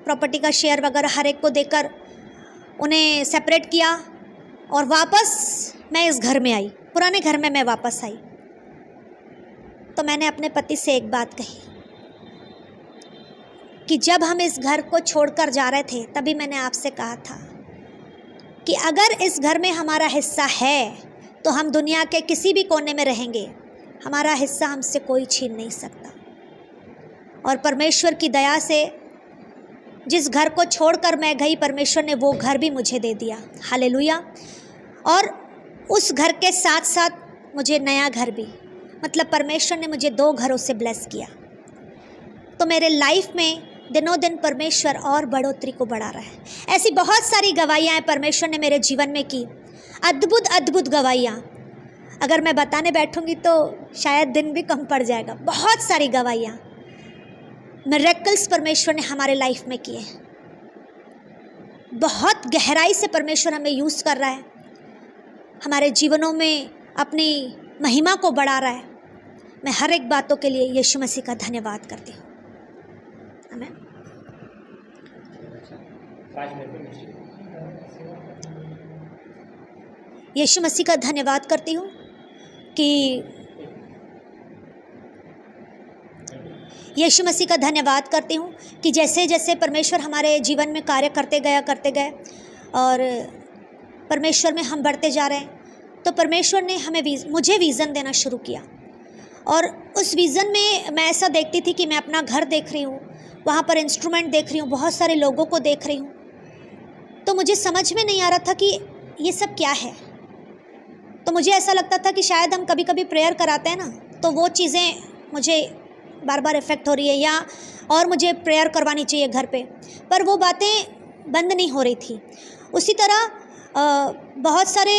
प्रॉपर्टी का शेयर वगैरह हर एक को देकर उन्हें सेपरेट किया और वापस मैं इस घर में आई, पुराने घर में मैं वापस आई। तो मैंने अपने पति से एक बात कही कि जब हम इस घर को छोड़कर जा रहे थे तभी मैंने आपसे कहा था कि अगर इस घर में हमारा हिस्सा है तो हम दुनिया के किसी भी कोने में रहेंगे, हमारा हिस्सा हमसे कोई छीन नहीं सकता। और परमेश्वर की दया से जिस घर को छोड़कर मैं गई, परमेश्वर ने वो घर भी मुझे दे दिया। हालेलुया। और उस घर के साथ साथ मुझे नया घर भी, मतलब परमेश्वर ने मुझे 2 घरों से ब्लेस किया। तो मेरे लाइफ में दिनों दिन परमेश्वर और बढ़ोतरी को बढ़ा रहा है। ऐसी बहुत सारी गवाहियाँ परमेश्वर ने मेरे जीवन में की, अद्भुत अद्भुत गवाहियाँ। अगर मैं बताने बैठूंगी तो शायद दिन भी कम पड़ जाएगा। बहुत सारी गवाहियाँ, मिरेकल्स परमेश्वर ने हमारे लाइफ में किए। बहुत गहराई से परमेश्वर हमें यूज़ कर रहा है, हमारे जीवनों में अपनी महिमा को बढ़ा रहा है। मैं हर एक बातों के लिए यीशु मसीह का धन्यवाद करती हूँ। आमीन। यीशु मसीह का धन्यवाद करती हूँ कि यीशु मसीह का धन्यवाद करती हूँ कि जैसे जैसे परमेश्वर हमारे जीवन में कार्य करते गए और परमेश्वर में हम बढ़ते जा रहे हैं, तो परमेश्वर ने मुझे विज़न देना शुरू किया। और उस विज़न में मैं ऐसा देखती थी कि मैं अपना घर देख रही हूँ, वहाँ पर इंस्ट्रूमेंट देख रही हूँ, बहुत सारे लोगों को देख रही हूँ, तो मुझे समझ में नहीं आ रहा था कि ये सब क्या है। तो मुझे ऐसा लगता था कि शायद हम कभी कभी प्रेयर कराते हैं ना, तो वो चीज़ें मुझे बार बार इफ़ेक्ट हो रही है, या और मुझे प्रेयर करवानी चाहिए घर पे, पर वो बातें बंद नहीं हो रही थी। उसी तरह बहुत सारे,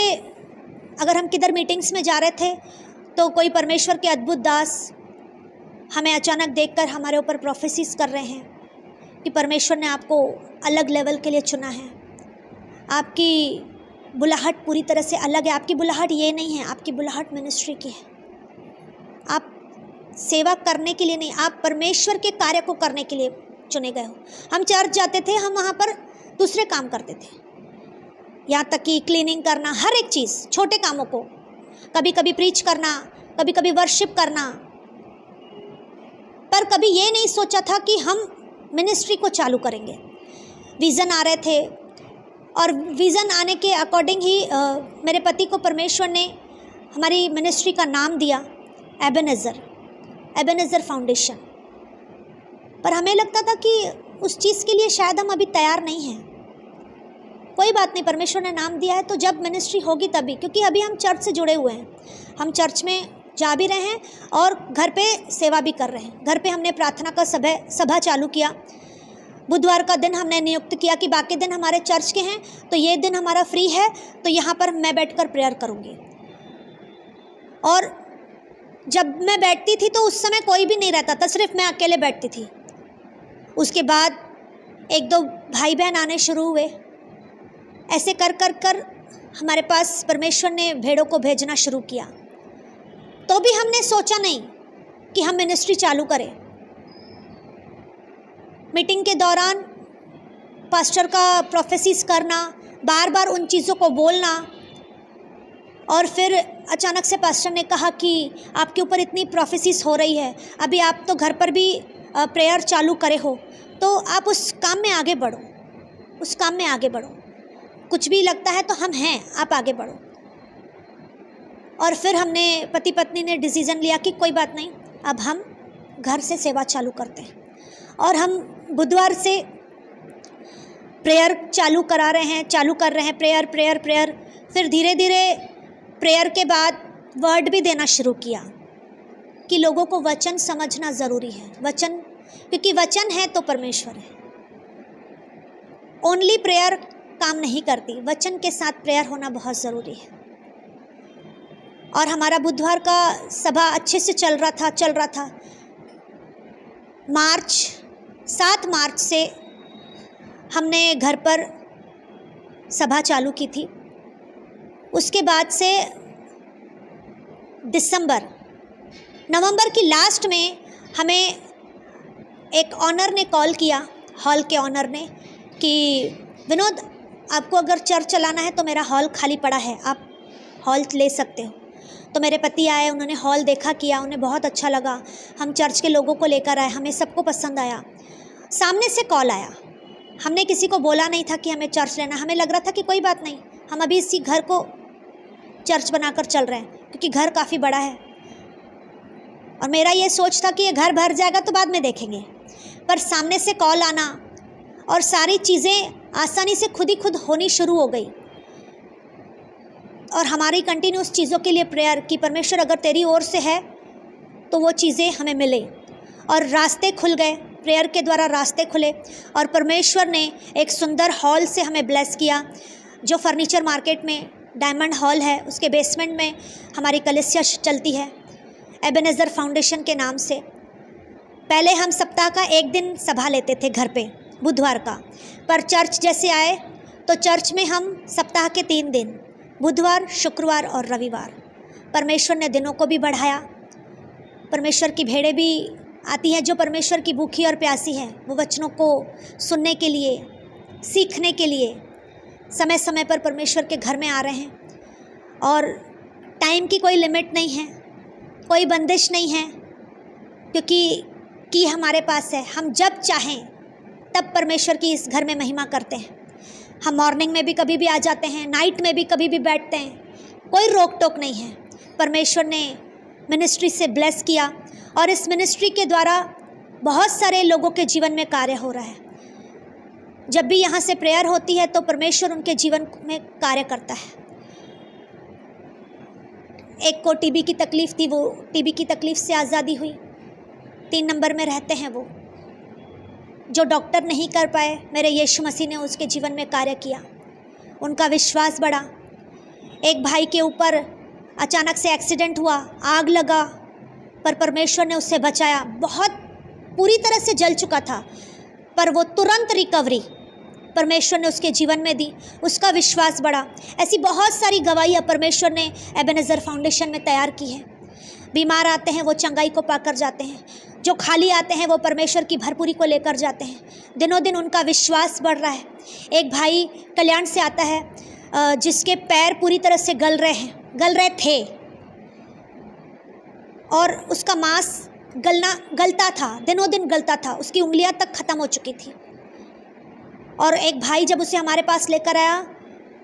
अगर हम किधर मीटिंग्स में जा रहे थे तो कोई परमेश्वर के अद्भुत दास हमें अचानक देखकर हमारे ऊपर प्रोफेसीज कर रहे हैं कि परमेश्वर ने आपको अलग लेवल के लिए चुना है, आपकी बुलाहट पूरी तरह से अलग है। आपकी बुलाहट ये नहीं है, आपकी बुलाहट मिनिस्ट्री की है। आप सेवा करने के लिए नहीं, आप परमेश्वर के कार्य को करने के लिए चुने गए हो। हम चर्च जाते थे, हम वहाँ पर दूसरे काम करते थे, यहाँ तक कि क्लीनिंग करना, हर एक चीज़, छोटे कामों को, कभी कभी प्रीच करना, कभी कभी वर्शिप करना, पर कभी ये नहीं सोचा था कि हम मिनिस्ट्री को चालू करेंगे। विज़न आ रहे थे और विज़न आने के अकॉर्डिंग ही मेरे पति को परमेश्वर ने हमारी मिनिस्ट्री का नाम दिया, एबेनेज़र फाउंडेशन। पर हमें लगता था कि उस चीज़ के लिए शायद हम अभी तैयार नहीं हैं। कोई बात नहीं, परमेश्वर ने नाम दिया है तो जब मिनिस्ट्री होगी तभी, क्योंकि अभी हम चर्च से जुड़े हुए हैं, हम चर्च में जा भी रहे हैं और घर पे सेवा भी कर रहे हैं। घर पे हमने प्रार्थना का सभा चालू किया। बुधवार का दिन हमने नियुक्त किया कि बाकी दिन हमारे चर्च के हैं, तो ये दिन हमारा फ्री है, तो यहाँ पर मैं बैठकर प्रेयर करूँगी। और जब मैं बैठती थी तो उस समय कोई भी नहीं रहता था, सिर्फ मैं अकेले बैठती थी। उसके बाद एक दो भाई बहन आने शुरू हुए। ऐसे कर कर कर हमारे पास परमेश्वर ने भेड़ों को भेजना शुरू किया। तो भी हमने सोचा नहीं कि हम मिनिस्ट्री चालू करें। मीटिंग के दौरान पास्टर का प्रोफेसीज करना, बार बार उन चीज़ों को बोलना, और फिर अचानक से पास्टर ने कहा कि आपके ऊपर इतनी प्रोफेसीज हो रही है, अभी आप तो घर पर भी प्रेयर चालू करे हो, तो आप उस काम में आगे बढ़ो, उस काम में आगे बढ़ो, कुछ भी लगता है तो हम हैं, आप आगे बढ़ो। और फिर हमने पति पत्नी ने डिसीज़न लिया कि कोई बात नहीं, अब हम घर से सेवा चालू करते हैं। और हम बुधवार से प्रेयर चालू कर रहे हैं, प्रेयर। फिर धीरे धीरे प्रेयर के बाद वर्ड भी देना शुरू किया कि लोगों को वचन समझना ज़रूरी है। वचन, क्योंकि वचन है तो परमेश्वर है। ओनली प्रेयर काम नहीं करती, वचन के साथ प्रेयर होना बहुत ज़रूरी है। और हमारा बुधवार का सभा अच्छे से चल रहा था। 7 मार्च से हमने घर पर सभा चालू की थी। उसके बाद से नवंबर की लास्ट में हमें एक ऑनर ने कॉल किया, हॉल के ऑनर ने, कि विनोद, आपको अगर चर्च चलाना है तो मेरा हॉल खाली पड़ा है, आप हॉल ले सकते हो। तो मेरे पति आए, उन्होंने हॉल देखा किया, उन्हें बहुत अच्छा लगा। हम चर्च के लोगों को लेकर आए, हमें सबको पसंद आया। सामने से कॉल आया, हमने किसी को बोला नहीं था कि हमें चर्च लेना। हमें लग रहा था कि कोई बात नहीं, हम अभी इसी घर को चर्च बनाकर चल रहे हैं, क्योंकि घर काफ़ी बड़ा है। और मेरा ये सोच था कि ये घर भर जाएगा तो बाद में देखेंगे। पर सामने से कॉल आना और सारी चीज़ें आसानी से खुद ही खुद होनी शुरू हो गई। और हमारी कंटिन्यूस चीज़ों के लिए प्रेयर कि परमेश्वर अगर तेरी ओर से है तो वो चीज़ें हमें मिले। और रास्ते खुल गए, प्रेयर के द्वारा रास्ते खुले, और परमेश्वर ने एक सुंदर हॉल से हमें ब्लेस किया, जो फर्नीचर मार्केट में डायमंड हॉल है, उसके बेसमेंट में हमारी कलीसिया चलती है एबेनेज़र फाउंडेशन के नाम से। पहले हम सप्ताह का एक दिन सभा लेते थे घर पे, बुधवार का, पर चर्च जैसे आए तो चर्च में हम सप्ताह के 3 दिन, बुधवार, शुक्रवार और रविवार। परमेश्वर ने दिनों को भी बढ़ाया। परमेश्वर की भेड़ें भी आती हैं जो परमेश्वर की भूखी और प्यासी हैं, वो वचनों को सुनने के लिए, सीखने के लिए समय समय पर परमेश्वर के घर में आ रहे हैं। और टाइम की कोई लिमिट नहीं है, कोई बंदिश नहीं है, क्योंकि हमारे पास है। हम जब चाहें तब परमेश्वर की इस घर में महिमा करते हैं। हम मॉर्निंग में भी कभी भी आ जाते हैं, नाइट में भी कभी भी बैठते हैं, कोई रोक टोक नहीं है। परमेश्वर ने मिनिस्ट्री से ब्लेस किया और इस मिनिस्ट्री के द्वारा बहुत सारे लोगों के जीवन में कार्य हो रहा है। जब भी यहाँ से प्रेयर होती है तो परमेश्वर उनके जीवन में कार्य करता है। एक को टीबी की तकलीफ़ थी, वो टीबी की तकलीफ़ से आज़ादी हुई। 3 नंबर में रहते हैं वो, जो डॉक्टर नहीं कर पाए, मेरे यीशु मसीह ने उसके जीवन में कार्य किया। उनका विश्वास बढ़ा। एक भाई के ऊपर अचानक से एक्सीडेंट हुआ, आग लगा, पर परमेश्वर ने उससे बचाया। बहुत पूरी तरह से जल चुका था, पर वो तुरंत रिकवरी परमेश्वर ने उसके जीवन में दी। उसका विश्वास बढ़ा। ऐसी बहुत सारी गवाहियाँ परमेश्वर ने एबेनेज़र फाउंडेशन में तैयार की है। बीमार आते हैं वो चंगाई को पाकर जाते हैं, जो खाली आते हैं वो परमेश्वर की भरपूरी को लेकर जाते हैं। दिनों दिन उनका विश्वास बढ़ रहा है। एक भाई कल्याण से आता है जिसके पैर पूरी तरह से गल रहे थे और उसका मांस गलता था, दिनों दिन गलता था, उसकी उंगलियां तक ख़त्म हो चुकी थी। और एक भाई जब उसे हमारे पास लेकर आया,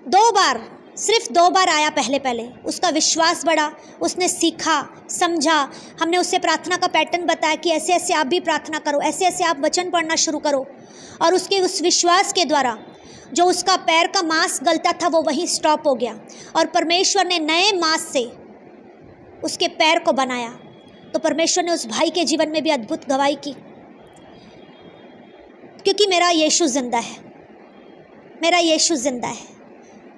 2 बार, सिर्फ 2 बार आया पहले, उसका विश्वास बढ़ा, उसने सीखा, समझा। हमने उससे प्रार्थना का पैटर्न बताया कि ऐसे ऐसे आप भी प्रार्थना करो, ऐसे ऐसे आप वचन पढ़ना शुरू करो। और उसके उस विश्वास के द्वारा जो उसका पैर का मांस गलता था वो वहीं स्टॉप हो गया और परमेश्वर ने नए मांस से उसके पैर को बनाया। तो परमेश्वर ने उस भाई के जीवन में भी अद्भुत गवाही की, क्योंकि मेरा यीशु जिंदा है, मेरा यीशु जिंदा है।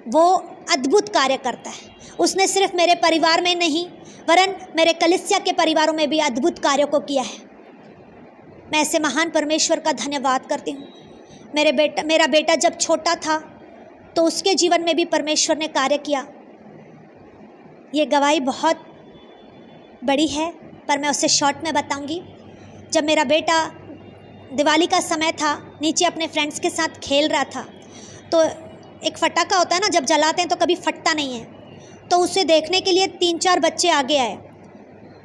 वो अद्भुत कार्य करता है। उसने सिर्फ मेरे परिवार में नहीं, वरन मेरे कलीसिया के परिवारों में भी अद्भुत कार्यों को किया है। मैं ऐसे महान परमेश्वर का धन्यवाद करती हूँ। मेरा बेटा जब छोटा था तो उसके जीवन में भी परमेश्वर ने कार्य किया। ये गवाही बहुत बड़ी है, पर मैं उसे शॉर्ट में बताऊंगी। जब मेरा बेटा, दिवाली का समय था, नीचे अपने फ्रेंड्स के साथ खेल रहा था, तो एक फटाका होता है ना, जब जलाते हैं तो कभी फटता नहीं है, तो उसे देखने के लिए 3-4 बच्चे आगे आए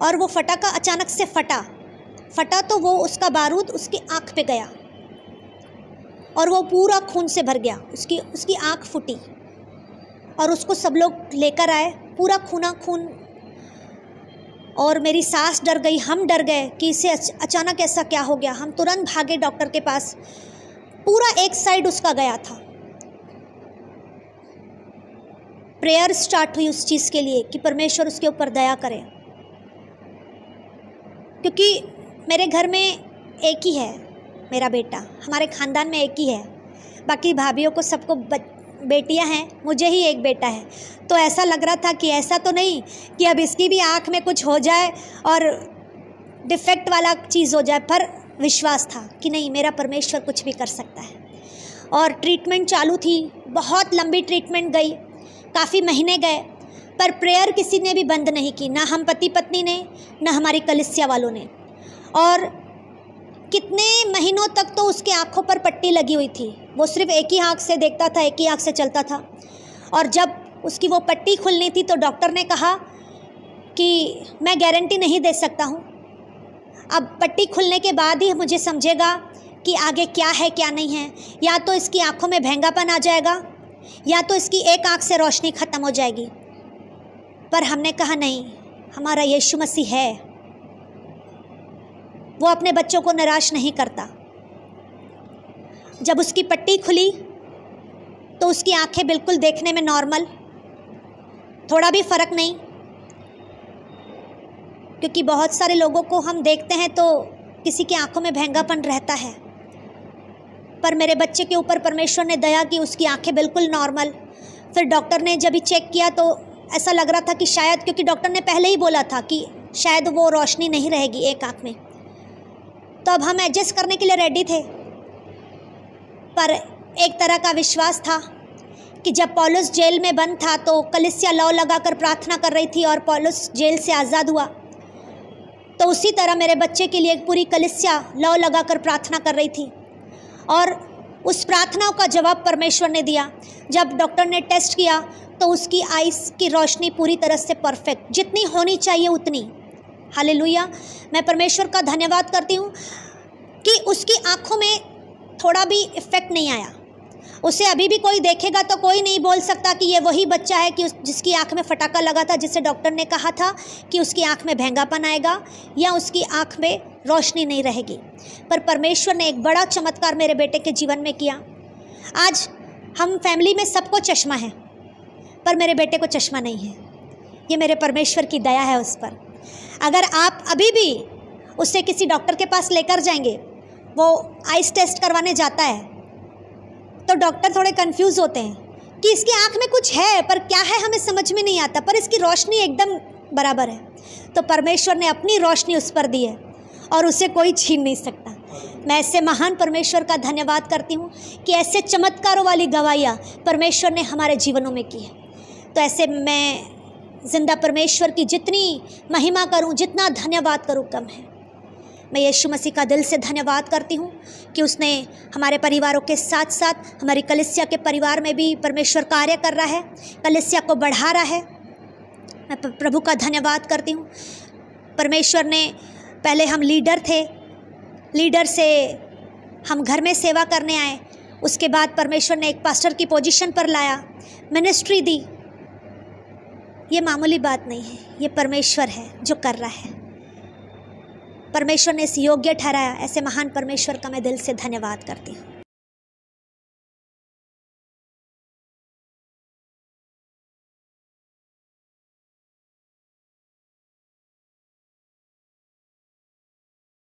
और वो फटाका अचानक से फटा तो वो उसका बारूद उसकी आँख पे गया और वो पूरा खून से भर गया। उसकी आँख फूटी और उसको सब लोग लेकर आए, पूरा खून। और मेरी सास डर गई, हम डर गए कि इसे अचानक ऐसा क्या हो गया। हम तुरंत भागे डॉक्टर के पास। पूरा एक साइड उसका गया था। प्रेयर स्टार्ट हुई उस चीज़ के लिए कि परमेश्वर उसके ऊपर दया करे, क्योंकि मेरे घर में एक ही है मेरा बेटा, हमारे ख़ानदान में एक ही है। बाकी भाभीयों को सबको बेटियां हैं, मुझे ही एक बेटा है। तो ऐसा लग रहा था कि ऐसा तो नहीं कि अब इसकी भी आँख में कुछ हो जाए और डिफेक्ट वाला चीज़ हो जाए, पर विश्वास था कि नहीं, मेरा परमेश्वर कुछ भी कर सकता है। और ट्रीटमेंट चालू थी, बहुत लंबी ट्रीटमेंट गई, काफ़ी महीने गए, पर प्रेयर किसी ने भी बंद नहीं की, ना हम पति पत्नी ने, ना हमारी कलीसिया वालों ने। और कितने महीनों तक तो उसके आँखों पर पट्टी लगी हुई थी। वो सिर्फ एक ही आँख से देखता था, एक ही आँख से चलता था। और जब उसकी वो पट्टी खुलनी थी तो डॉक्टर ने कहा कि मैं गारंटी नहीं दे सकता हूँ, अब पट्टी खुलने के बाद ही मुझे समझेगा कि आगे क्या है क्या नहीं है। या तो इसकी आँखों में भेंगापन आ जाएगा, या तो इसकी एक आँख से रोशनी ख़त्म हो जाएगी। पर हमने कहा नहीं, हमारा यीशु मसीह है, वो अपने बच्चों को निराश नहीं करता। जब उसकी पट्टी खुली तो उसकी आंखें बिल्कुल देखने में नॉर्मल, थोड़ा भी फ़र्क नहीं, क्योंकि बहुत सारे लोगों को हम देखते हैं तो किसी की आंखों में भेंगापन रहता है। पर मेरे बच्चे के ऊपर परमेश्वर ने दया की, उसकी आंखें बिल्कुल नॉर्मल। फिर डॉक्टर ने जब भी चेक किया तो ऐसा लग रहा था कि शायद, क्योंकि डॉक्टर ने पहले ही बोला था कि शायद वो रोशनी नहीं रहेगी एक आँख में, तो अब हम एडजस्ट करने के लिए रेडी थे। पर एक तरह का विश्वास था कि जब पौलुस जेल में बंद था तो कलीसिया लौ लगाकर प्रार्थना कर रही थी और पौलुस जेल से आज़ाद हुआ, तो उसी तरह मेरे बच्चे के लिए पूरी कलीसिया लौ लगाकर प्रार्थना कर रही थी और उस प्रार्थनाओं का जवाब परमेश्वर ने दिया। जब डॉक्टर ने टेस्ट किया तो उसकी आइज़ की रोशनी पूरी तरह से परफेक्ट, जितनी होनी चाहिए उतनी। हालेलुया। मैं परमेश्वर का धन्यवाद करती हूँ कि उसकी आँखों में थोड़ा भी इफ़ेक्ट नहीं आया। उसे अभी भी कोई देखेगा तो कोई नहीं बोल सकता कि ये वही बच्चा है कि जिसकी आँख में फटाका लगा था, जिसे डॉक्टर ने कहा था कि उसकी आँख में भेंगापन आएगा या उसकी आँख में रोशनी नहीं रहेगी। पर परमेश्वर ने एक बड़ा चमत्कार मेरे बेटे के जीवन में किया। आज हम फैमिली में सबको चश्मा है, पर मेरे बेटे को चश्मा नहीं है। ये मेरे परमेश्वर की दया है उस पर। अगर आप अभी भी उसे किसी डॉक्टर के पास लेकर जाएंगे, वो आइस टेस्ट करवाने जाता है, तो डॉक्टर थोड़े कंफ्यूज होते हैं कि इसकी आँख में कुछ है, पर क्या है हमें समझ में नहीं आता, पर इसकी रोशनी एकदम बराबर है। तो परमेश्वर ने अपनी रोशनी उस पर दी है और उसे कोई छीन नहीं सकता। मैं ऐसे महान परमेश्वर का धन्यवाद करती हूँ कि ऐसे चमत्कारों वाली गवाहियाँ परमेश्वर ने हमारे जीवनों में की है। तो ऐसे मैं जिंदा परमेश्वर की जितनी महिमा करूँ, जितना धन्यवाद करूँ कम है। मैं यीशु मसीह का दिल से धन्यवाद करती हूँ कि उसने हमारे परिवारों के साथ साथ हमारी कलीसिया के परिवार में भी परमेश्वर कार्य कर रहा है, कलीसिया को बढ़ा रहा है। मैं प्रभु का धन्यवाद करती हूँ। परमेश्वर ने, पहले हम लीडर थे, लीडर से हम घर में सेवा करने आए, उसके बाद परमेश्वर ने एक पास्टर की पोजीशन पर लाया, मिनिस्ट्री दी। ये मामूली बात नहीं है, ये परमेश्वर है जो कर रहा है। परमेश्वर ने इस योग्य ठहराया। ऐसे महान परमेश्वर का मैं दिल से धन्यवाद करती हूँ।